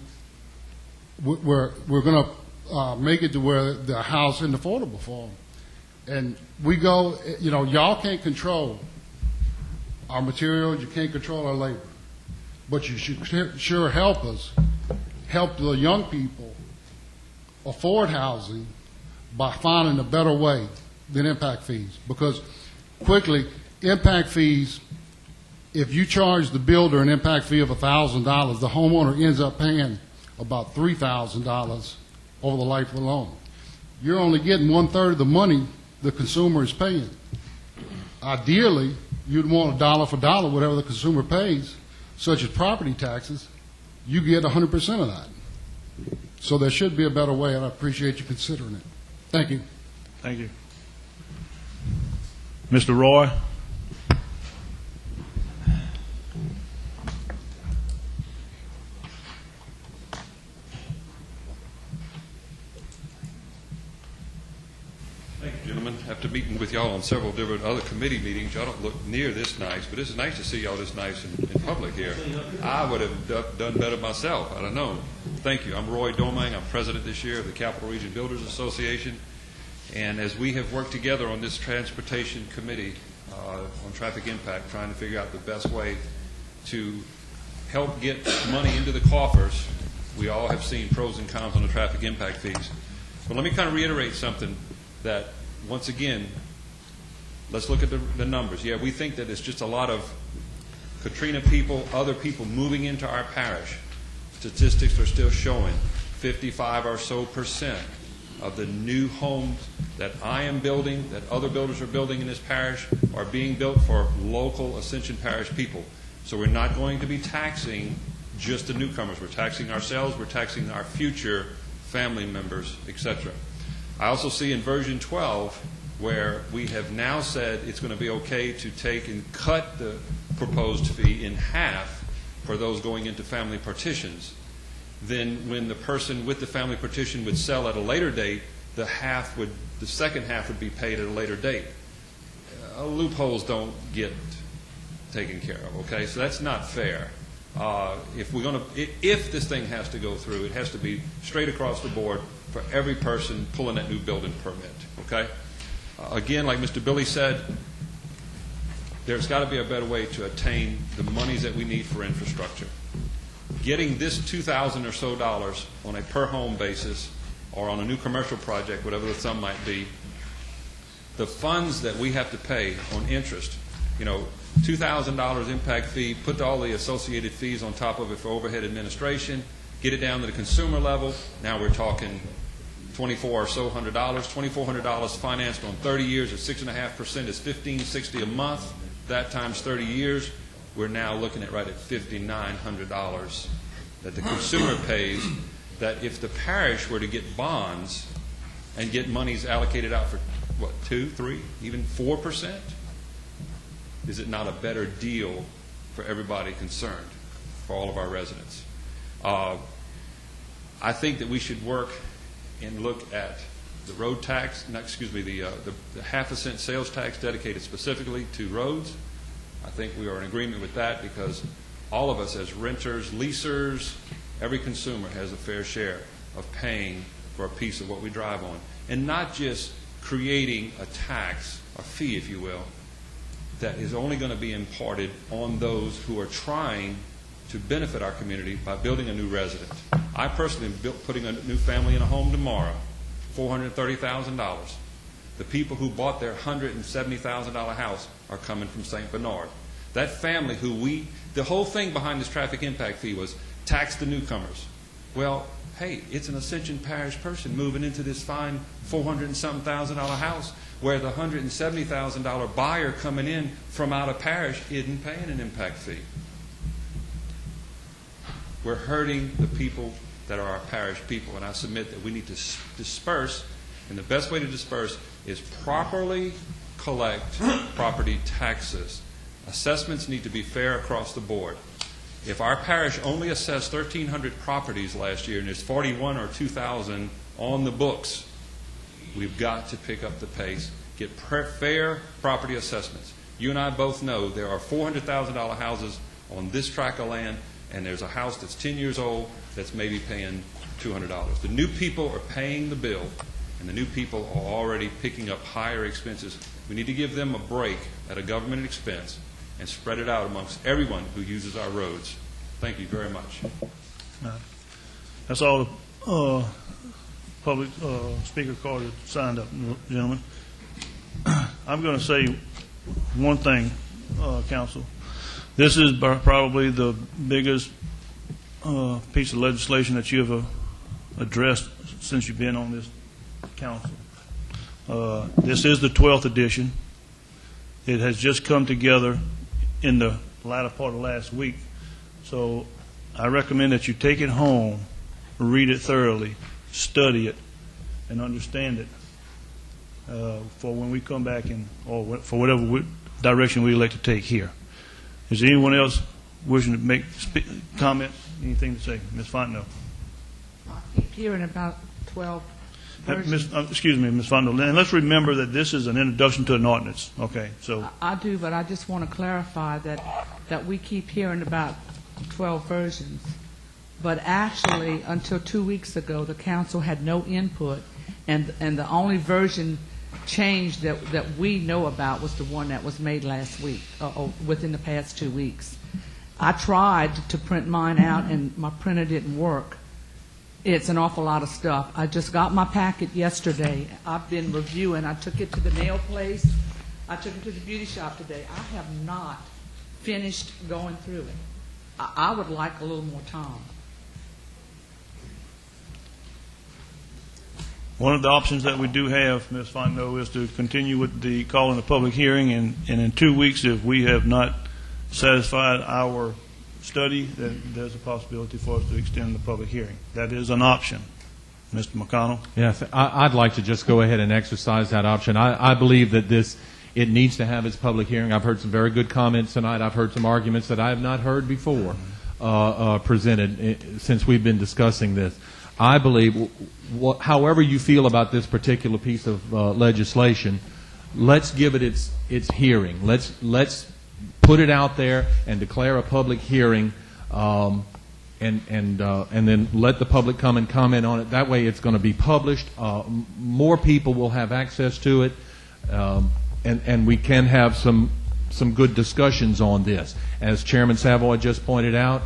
We're going to make it to where the house isn't affordable for them. And we go, y'all can't control our materials, you can't control our labor. But you should sure help us, help the young people afford housing by finding a better way than impact fees. Because quickly, impact fees, if you charge the builder an impact fee of $1,000, the homeowner ends up paying about $3,000 over the life of the loan. You're only getting 1/3 of the money the consumer is paying. Ideally, you'd want $1 for $1, whatever the consumer pays, such as property taxes, you get 100% of that. So there should be a better way, and I appreciate you considering it. Thank you. Thank you. Mr. Roy? Thank you, gentlemen. After meeting with y'all on several different other committee meetings, y'all don't look near this nice, but it's nice to see y'all this nice in public here. I would have done better myself. I don't know. Thank you. I'm Roy Domang. I'm president this year of the Capital Region Builders Association. And as we have worked together on this transportation committee on traffic impact, trying to figure out the best way to help get money into the coffers, we all have seen pros and cons on the traffic impact fees. But let me kind of reiterate something that, once again, let's look at the numbers. Yeah, we think that it's just a lot of Katrina people, other people moving into our parish. Statistics are still showing 55% or so of the new homes that I am building, that other builders are building in this parish, are being built for local Ascension Parish people. So we're not going to be taxing just the newcomers. We're taxing ourselves, we're taxing our future family members, etc. I also see in version 12 where we have now said it's going to be okay to take and cut the proposed fee in half for those going into family partitions. Then when the person with the family partition would sell at a later date, the second half would be paid at a later date. Loopholes don't get taken care of, okay? So that's not fair. If this thing has to go through, it has to be straight across the board for every person pulling that new building permit, okay? Again, like Mr. Billy said, there's got to be a better way to attain the monies that we need for infrastructure. Getting this $2,000 or so on a per home basis or on a new commercial project, whatever the sum might be, the funds that we have to pay on interest, $2,000 impact fee, put all the associated fees on top of it for overhead administration, get it down to the consumer level. Now we're talking $2,400 financed on 30 years at 6.5% is $1,560 a month. That times 30 years, we're now looking at right at $5,900 that the consumer pays. That if the parish were to get bonds and get monies allocated out for, 2, 3, even 4%, is it not a better deal for everybody concerned, for all of our residents? I think that we should work and look at the road tax, the half-a-cent sales tax dedicated specifically to roads. I think we are in agreement with that because all of us as renters, leasers, every consumer has a fair share of paying for a piece of what we drive on. And not just creating a tax, a fee, if you will, that is only going to be imparted on those who are trying to benefit our community by building a new resident. I personally am putting a new family in a home tomorrow, $430,000. The people who bought their $170,000 house are coming from St. Bernard. That family the whole thing behind this traffic impact fee was tax the newcomers. Well, hey, it's an Ascension Parish person moving into this fine $400,000 house where the $170,000 buyer coming in from out of parish isn't paying an impact fee. We're hurting the people that are our parish people, and I submit that we need to disperse, and the best way to disperse is properly collect property taxes. Assessments need to be fair across the board. If our parish only assessed 1,300 properties last year and there's 41 or 2,000 on the books, we've got to pick up the pace, get fair property assessments. You and I both know there are $400,000 houses on this tract of land, and there's a house that's 10 years old that's maybe paying $200. The new people are paying the bill, and the new people are already picking up higher expenses. We need to give them a break at a government expense and spread it out amongst everyone who uses our roads. Thank you very much. That's all the public speaker card that signed up, gentlemen. I'm going to say one thing, Council. This is probably the biggest piece of legislation that you have addressed since you've been on this council. This is the 12th edition. It has just come together in the latter part of last week. So I recommend that you take it home, read it thoroughly, study it, and understand it for when we come back or for whatever direction we elect to take here. Is there anyone else wishing to make comment? Anything to say? Ms. Fontenot. I keep hearing about 12 versions. Excuse me, Ms. Fontenot. And let's remember that this is an introduction to an ordinance. Okay, so. I do, but I just want to clarify that we keep hearing about 12 versions. But actually, until 2 weeks ago, the council had no input, and the only version change that we know about was the one that was made last week, or within the past 2 weeks. I tried to print mine out, and my printer didn't work. It's an awful lot of stuff. I just got my packet yesterday. I've been reviewing. I took it to the nail place. I took it to the beauty shop today. I have not finished going through it. I would like a little more time. One of the options that we do have, Ms. Fontenot, is to continue with the calling a public hearing, and in 2 weeks, if we have not satisfied our study, then there's a possibility for us to extend the public hearing. That is an option. Mr. McConnell? Yes, I'd like to just go ahead and exercise that option. I believe that it needs to have its public hearing. I've heard some very good comments tonight. I've heard some arguments that I have not heard before presented since we've been discussing this. I believe, however you feel about this particular piece of legislation, let's give it its hearing. Let's put it out there and declare a public hearing, and then let the public come and comment on it. That way, it's going to be published. More people will have access to it, and we can have some good discussions on this. As Chairman Savoy just pointed out,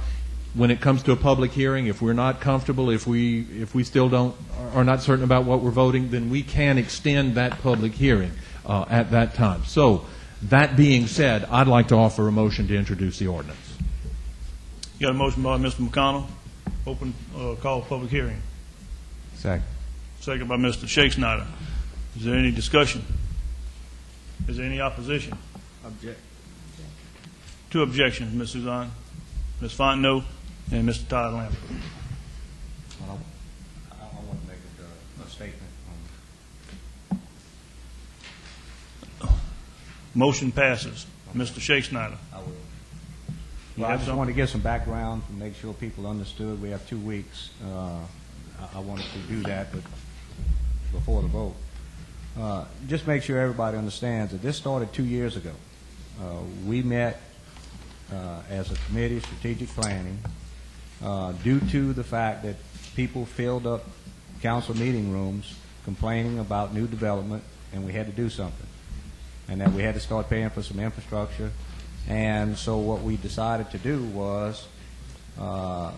when it comes to a public hearing, if we're not comfortable, if we still are not certain about what we're voting, then we can extend that public hearing at that time. So, that being said, I'd like to offer a motion to introduce the ordinance. You got a motion by Mr. McConnell. Open call public hearing. Second. Second by Mr. Shakespeare. Is there any discussion? Is there any opposition? Object. 2 objections, Ms. Suzanne, Ms. Fontenot, and Mr. Todd Lambert. Well, I want to make a statement. Motion passes. Mr. Shakespeare. I will. Well, I just want to give some background to make sure people understood. We have 2 weeks. I wanted to do that, but before the vote. Just make sure everybody understands that this started 2 years ago. We met as a committee, strategic planning, due to the fact that people filled up council meeting rooms complaining about new development, and we had to do something. and that we had to start paying for some infrastructure. And so what we decided to do was, and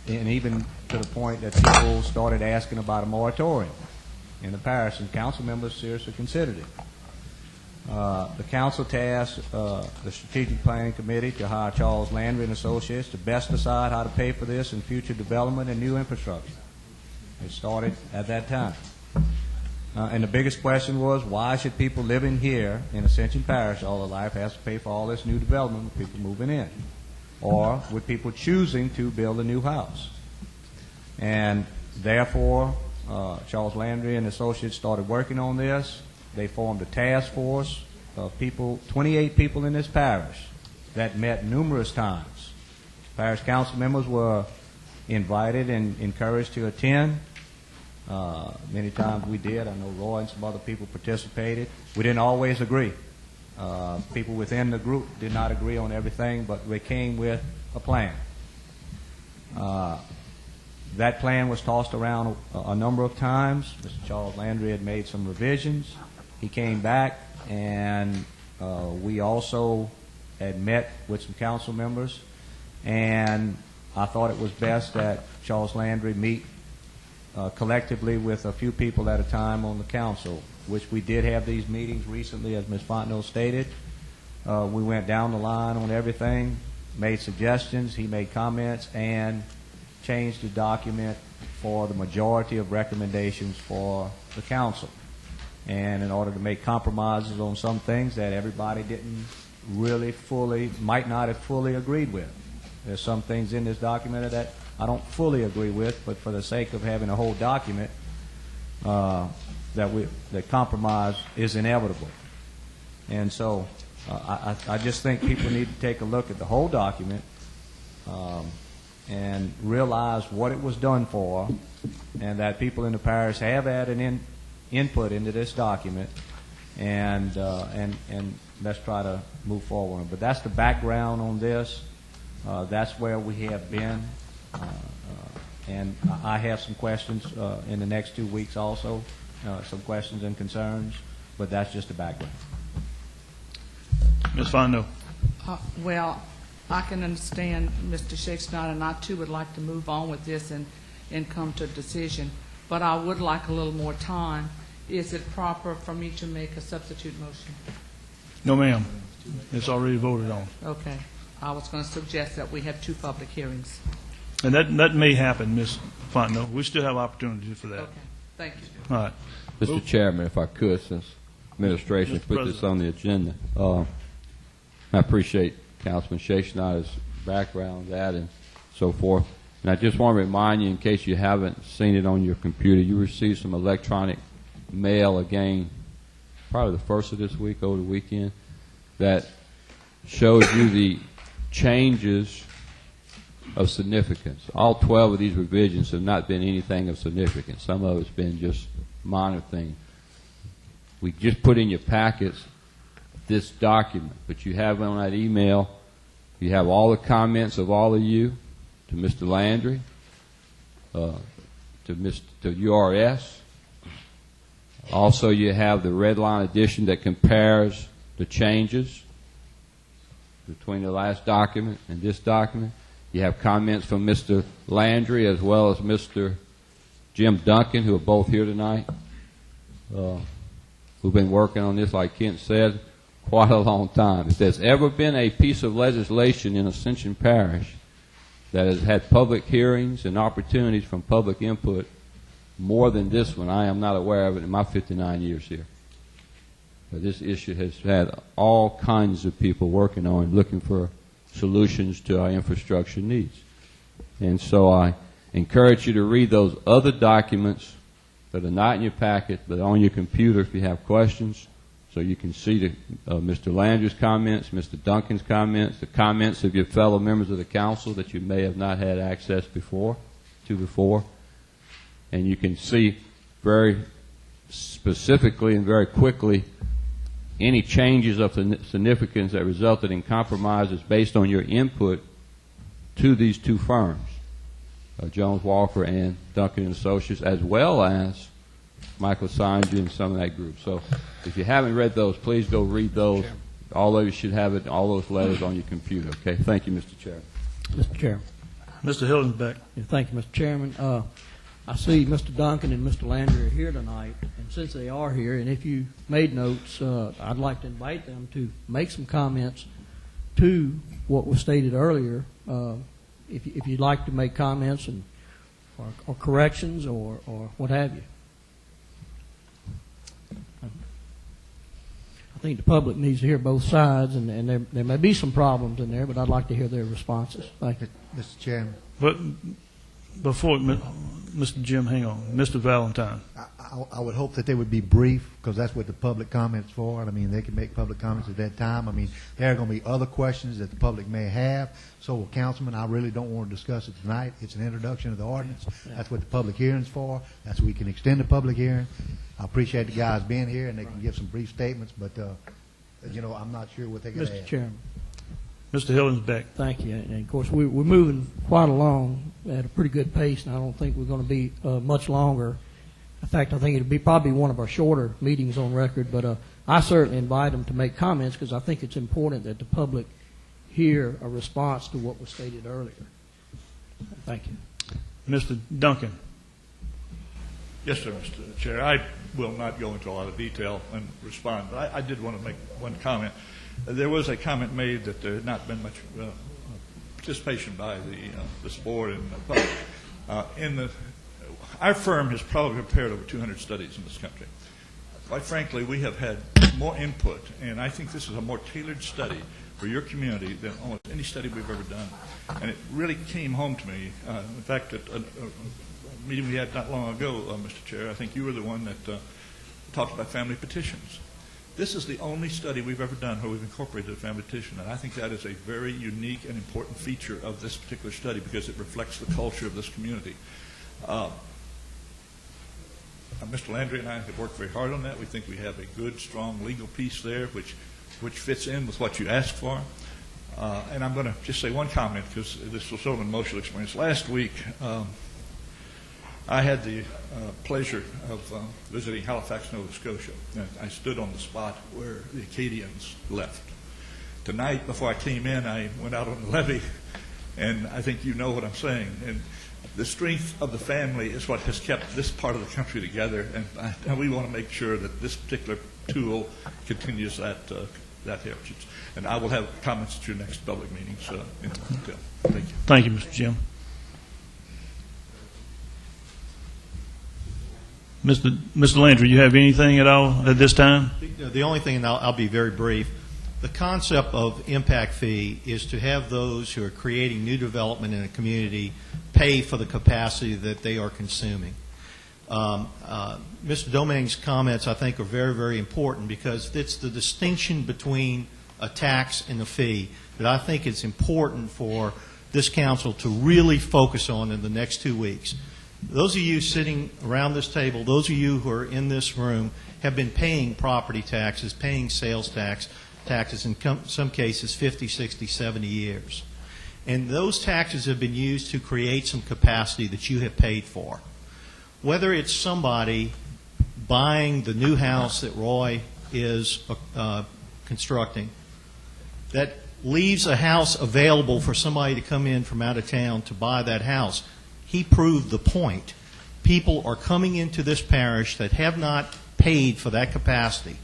even to the point that people started asking about a moratorium in the parish, and council members seriously considered it. The council tasked the Strategic Planning Committee to hire Charles Landry and Associates to best decide how to pay for this in future development and new infrastructure. It started at that time. And the biggest question was, why should people living here in Ascension Parish all their life have to pay for all this new development with people moving in? Or with people choosing to build a new house? And therefore, Charles Landry and Associates started working on this. They formed a task force of people, 28 people in this parish, that met numerous times. Parish council members were invited and encouraged to attend. Many times we did. I know Roy and some other people participated. We didn't always agree. People within the group did not agree on everything, but we came with a plan. That plan was tossed around a number of times. Mr. Charles Landry had made some revisions. He came back, and we also had met with some council members, and I thought it was best that Charles Landry meet collectively with a few people at a time on the council, which we did have these meetings recently, as Ms. Fontenot stated. We went down the line on everything, made suggestions, he made comments, and changed the document for the majority of recommendations for the council. And in order to make compromises on some things that everybody didn't really fully, might not have fully agreed with. There's some things in this document that I don't fully agree with, but for the sake of having a whole document, that compromise is inevitable. And so I just think people need to take a look at the whole document and realize what it was done for, and that people in the parish have had an input into this document, and let's try to move forward. But that's the background on this. That's where we have been, and I have some questions in the next 2 weeks also, some questions and concerns, but that's just the background. Ms. Fontenot. Well, I can understand Mr. Shakespeare, and I too would like to move on with this and come to a decision, but I would like a little more time. Is it proper for me to make a substitute motion? No, ma'am. It's already voted on. Okay. I was going to suggest that we have 2 public hearings. And that may happen, Ms. Fontenot. We still have opportunity for that. Okay. Thank you. All right. Mr. Chairman, if I could, since administration put this on the agenda, I appreciate Councilman Shakespeare's background, that, and so forth. And I just want to remind you, in case you haven't seen it on your computer, you received some electronic mail again, probably the first of this week, over the weekend, that shows you the changes of significance. All 12 of these revisions have not been anything of significance. Some of it's been just minor things. We just put in your packets this document, but you have on that email, you have all the comments of all of you, to Mr. Landry, to URS. Also, you have the red line edition that compares the changes between the last document and this document. You have comments from Mr. Landry as well as Mr. Jim Duncan, who are both here tonight, who've been working on this, like Kent said, quite a long time. If there's ever been a piece of legislation in Ascension Parish that has had public hearings and opportunities from public input more than this one, I am not aware of it in my 59 years here. But this issue has had all kinds of people working on it, looking for solutions to our infrastructure needs. And so I encourage you to read those other documents that are not in your packet, but on your computer if you have questions, so you can see Mr. Landry's comments, Mr. Duncan's comments, the comments of your fellow members of the council that you may have not had access before. And you can see very specifically and very quickly any changes of significance that resulted in compromises based on your input to these 2 firms, Jones Walker and Duncan and Associates, as well as Michael signed you and some of that group. So if you haven't read those, please go read those. All of you should have it, all those letters on your computer. Okay, thank you, Mr. Chair. Mr. Chairman. Mr. Hilton's back. Yeah, thank you, Mr. Chairman. I see Mr. Duncan and Mr. Landry are here tonight, and since they are here, and if you made notes, I'd like to invite them to make some comments to what was stated earlier. If you'd like to make comments or corrections or what have you. I think the public needs to hear both sides, and there may be some problems in there, but I'd like to hear their responses. Thank you. Mr. Chairman. But before, Mr. Jim, hang on. Mr. Valentine. I would hope that they would be brief, because that's what the public comments for. I mean, they can make public comments at that time. I mean, there are going to be other questions that the public may have. So, Councilman, I really don't want to discuss it tonight. It's an introduction of the ordinance. That's what the public hearing's for. That's we can extend the public hearing. I appreciate the guys being here, and they can give some brief statements, but, I'm not sure what they're going to add. Mr. Chairman. Mr. Hilton's back. Thank you. And, of course, we're moving quite along at a pretty good pace, and I don't think we're going to be much longer. In fact, I think it'll be probably one of our shorter meetings on record, but I certainly invite them to make comments because I think it's important that the public hear a response to what was stated earlier. Thank you. Mr. Duncan. Yes, sir, Mr. Chair. I will not go into a lot of detail and respond, but I did want to make one comment. There was a comment made that there had not been much participation by this board and the public. Our firm has probably prepared over 200 studies in this country. Quite frankly, we have had more input, and I think this is a more tailored study for your community than almost any study we've ever done. And it really came home to me. In fact, at a meeting we had not long ago, Mr. Chair, I think you were the one that talked about family petitions. This is the only study we've ever done where we've incorporated a family petition, and I think that is a very unique and important feature of this particular study because it reflects the culture of this community. Mr. Landry and I have worked very hard on that. We think we have a good, strong legal piece there which fits in with what you asked for. And I'm going to just say one comment because this was sort of an emotional experience. Last week, I had the pleasure of visiting Halifax, Nova Scotia. And I stood on the spot where the Acadians left. Tonight, before I came in, I went out on the levee, and I think you know what I'm saying. And the strength of the family is what has kept this part of the country together, and we want to make sure that this particular tool continues that heritage. And I will have comments at your next public meetings in detail. Thank you. Thank you, Mr. Jim. Mr. Landry, you have anything at all at this time? The only thing, and I'll be very brief, the concept of impact fee is to have those who are creating new development in a community pay for the capacity that they are consuming. Mr. Domingue's comments, I think, are very, very important because it's the distinction between a tax and a fee that I think it's important for this council to really focus on in the next 2 weeks. Those of you sitting around this table, those of you who are in this room, have been paying property taxes, paying sales taxes in some cases 50, 60, 70 years. And those taxes have been used to create some capacity that you have paid for. Whether it's somebody buying the new house that Roy is constructing, that leaves a house available for somebody to come in from out of town to buy that house, he proved the point. People are coming into this parish that have not paid for that capacity.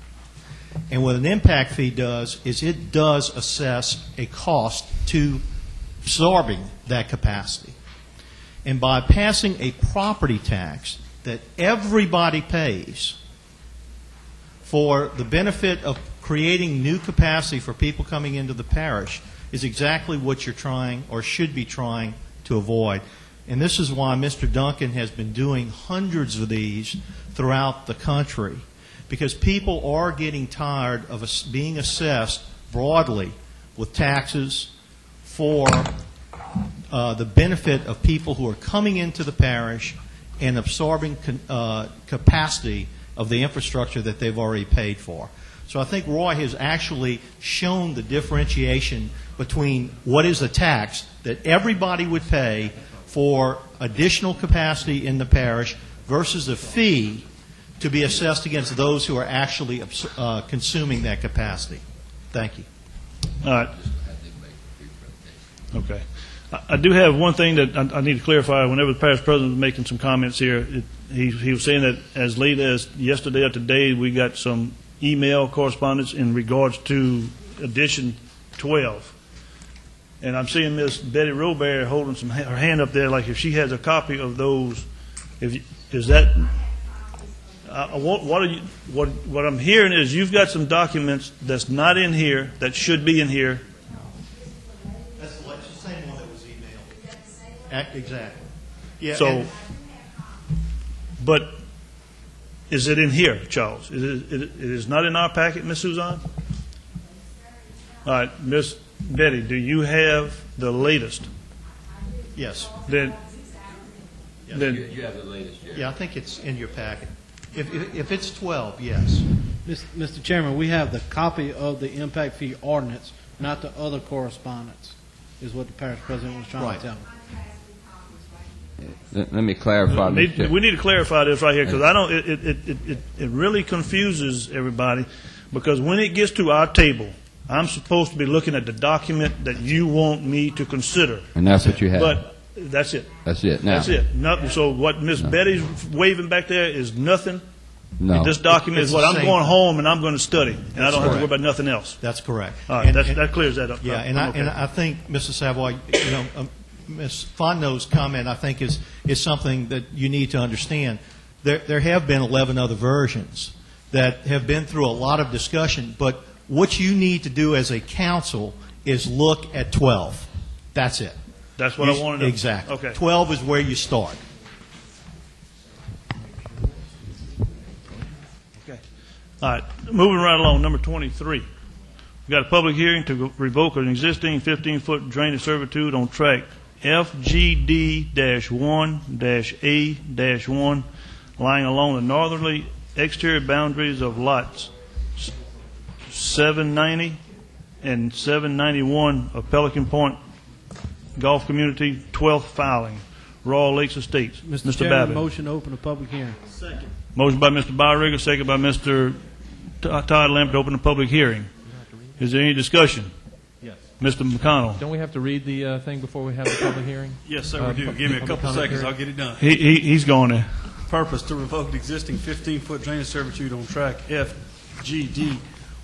And what an impact fee does is it does assess a cost to absorbing that capacity. And by passing a property tax that everybody pays for the benefit of creating new capacity for people coming into the parish is exactly what you're trying or should be trying to avoid. And this is why Mr. Duncan has been doing hundreds of these throughout the country, because people are getting tired of being assessed broadly with taxes for the benefit of people who are coming into the parish and absorbing capacity of the infrastructure that they've already paid for. So I think Roy has actually shown the differentiation between what is a tax that everybody would pay for additional capacity in the parish versus a fee to be assessed against those who are actually consuming that capacity. Thank you. All right. Okay. I do have one thing that I need to clarify. Whenever the parish president was making some comments here, he was saying that as late as yesterday or today, we got some email correspondence in regards to edition 12. And I'm seeing Miss Betty Roberry holding her hand up there, like if she has a copy of those. Is that what I'm hearing is you've got some documents that's not in here that should be in here. That's the same one that was emailed. Exactly. Yeah. So, but is it in here, Charles? It is not in our packet, Miss Suzanne? All right, Miss Betty, do you have the latest? Yes. Then you have the latest. Yeah, I think it's in your packet. If it's 12, yes. Mr. Chairman, we have the copy of the impact fee ordinance, not the other correspondence, is what the parish president was trying to tell me. Let me clarify. We need to clarify this right here because I don't. It really confuses everybody because when it gets to our table, I'm supposed to be looking at the document that you want me to consider. And that's what you have. But that's it. That's it. Now, that's it. Nothing. So what Miss Betty's waving back there is nothing. No. This document is what I'm going home and I'm going to study, and I don't have to worry about nothing else. That's correct. All right, that clears that up. Yeah, and I think, Mr. Savoy, Ms. Fondo's comment, I think, is something that you need to understand. There have been 11 other versions that have been through a lot of discussion, but what you need to do as a council is look at 12. That's it. That's what I want to know. Exactly. Okay. 12 is where you start. Okay. All right. Moving right along, number 23. We got a public hearing to revoke an existing 15-foot drainage servitude on tract FGD-1-A-1 lying along the northerly exterior boundaries of lots 790 and 791 of Pelican Point Golf Community, 12th filing, Royal Lakes Estates. Mr. Chairman, motion to open a public hearing. Second. Motion by Mr. Byrigger, second by Mr. Todd Lambert to open a public hearing. Is there any discussion? Yes. Mr. McConnell. Don't we have to read the thing before we have the public hearing? Yes, sir, we do. Give me a couple seconds, I'll get it done. He's going there. Purpose, to revoke the existing 15-foot drainage servitude on track FGD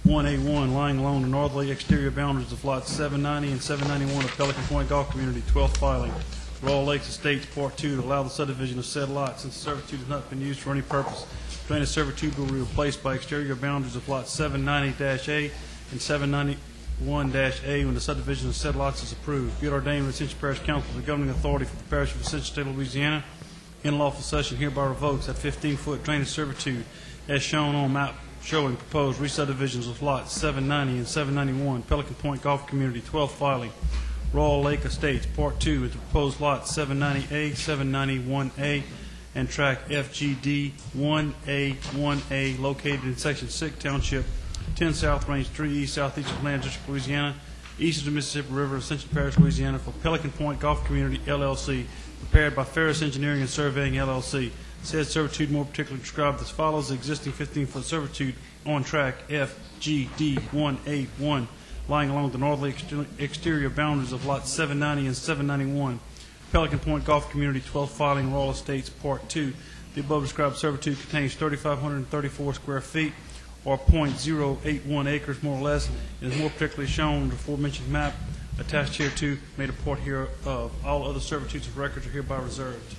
1A1 lying along the northerly exterior boundaries of lots 790 and 791 of Pelican Point Golf Community, 12th filing, Royal Lakes Estates, Part 2, to allow the subdivision of said lot. Since the servitude has not been used for any purpose, drainage servitude will be replaced by exterior boundaries of lots 790-A and 791-A when the subdivision of said lots is approved. Be it ordained with Ascension Parish Council, the governing authority for the Parish of Ascension, State of Louisiana, in lawful session hereby revokes that 15-foot drainage servitude as shown on map showing proposed re-subdivisions of lots 790 and 791, Pelican Point Golf Community, 12th filing, Royal Lake Estates, Part 2, into proposed lots 790A, 791A, and tract FGD 1A1A, located in Section 6, Township 10 South, Range 3 East, Southeast of Land District, Louisiana, east of the Mississippi River, Ascension Parish, Louisiana, for Pelican Point Golf Community, LLC, prepared by Ferris Engineering and Surveying, LLC. Said servitude more particularly described as follows: the existing 15-foot servitude on track FGD-1A1 lying along the northerly exterior boundaries of lots 790 and 791, Pelican Point Golf Community, 12th filing, Royal Estates, Part 2. The above described servitude contains 3,534 square feet, or .081 acres more or less, and is more particularly shown on the aforementioned map attached here to, made a part here of. All other servitudes of records are hereby reserved.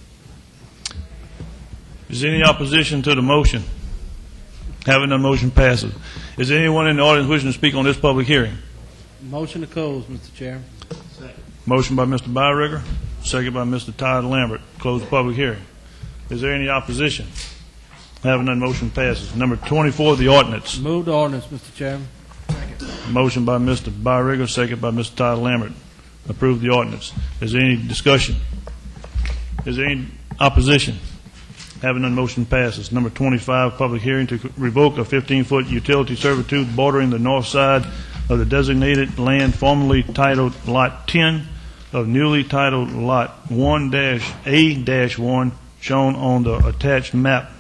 Is there any opposition to the motion? Having none, motion passes. Is there anyone in the audience wishing to speak on this public hearing? Motion to close, Mr. Chairman. Second. Motion by Mr. Byrigger, second by Mr. Todd Lambert. Close the public hearing. Is there any opposition? Having none, motion passes. Number 24, the ordinance. Move the ordinance, Mr. Chairman. Motion by Mr. Byrigger, second by Mr. Todd Lambert. Approve the ordinance. Is there any discussion? Is there any opposition? Having none, motion passes. Number 25, public hearing to revoke a 15-foot utility servitude bordering the north side of the designated land formerly titled Lot 10 of newly titled Lot 1-A-1 shown on the attached map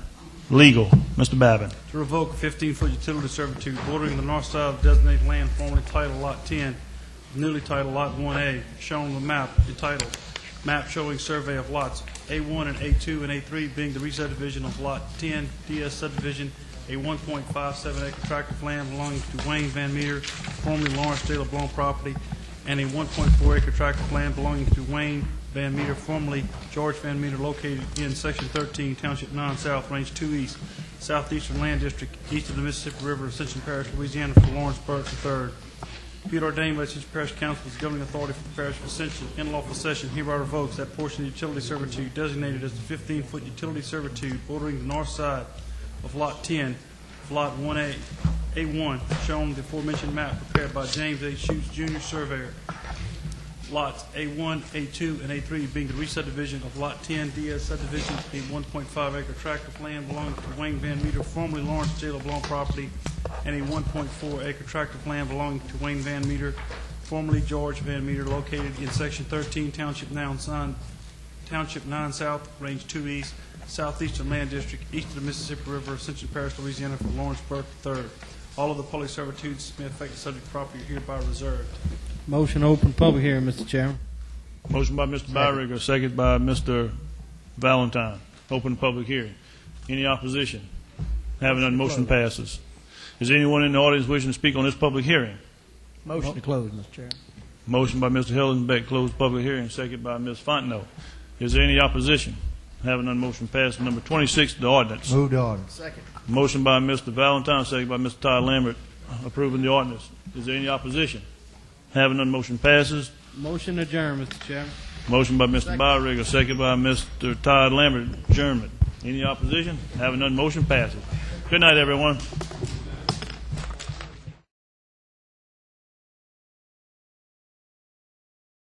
Legal. Mr. Babin. To revoke a 15-foot utility servitude bordering the north side of designated land formerly titled Lot 10, newly titled Lot 1A, shown on the map entitled Map Showing Survey of Lots A1 and A2 and A3 being the re-subdivision of Lot 10 DS subdivision, a 1.57 acre tract of land belonging to Wayne Van Meter, formerly Lawrence J. LeBlanc property, and a 1.4 acre tract of land belonging to Wayne Van Meter, formerly George Van Meter, located in Section 13, Township 9 South, Range 2 East, Southeastern Land District, east of the Mississippi River, Ascension Parish, Louisiana, for Lawrence Burke III. Be it ordained by Ascension Parish Council as governing authority for the Parish of Ascension, in lawful session hereby revokes that portion of utility servitude designated as the 15-foot utility servitude bordering the north side of Lot 10, of Lot 1A, A1, shown on the aforementioned map prepared by James A. Schutz, Jr., Surveyor. Lots A1, A2, and A3 being the re-subdivision of Lot 10 DS subdivision, a 1.5 acre tract of land belonging to Wayne Van Meter, formerly Lawrence J. LeBlanc property, and a 1.4 acre tract of land belonging to Wayne Van Meter, formerly George Van Meter, located in Section 13, Township 9 South, Range 2 East, Southeastern Land District, east of the Mississippi River, Ascension Parish, Louisiana, for Lawrence Burke III. All of the public servitudes may affect the subject property are hereby reserved. Motion to open public hearing, Mr. Chairman. Motion by Mr. Byringer, second by Mr. Valentine. Open public hearing. Any opposition? Having none, motion passes. Is there anyone in the audience wishing to speak on this public hearing? Motion to close, Mr. Chairman. Motion by Mr. Hillenbeck, close public hearing, second by Ms. Fontenot. Is there any opposition? Having none, motion passes. Number 26, the ordinance. Move the ordinance. Second. Motion by Mr. Valentine, second by Mr. Todd Lambert, approving the ordinance. Is there any opposition? Having none, motion passes. Motion adjourned, Mr. Chairman. Motion by Mr. Byringer, second by Mr. Todd Lambert, adjournment. Any opposition? Having none, motion passes. Good night, everyone.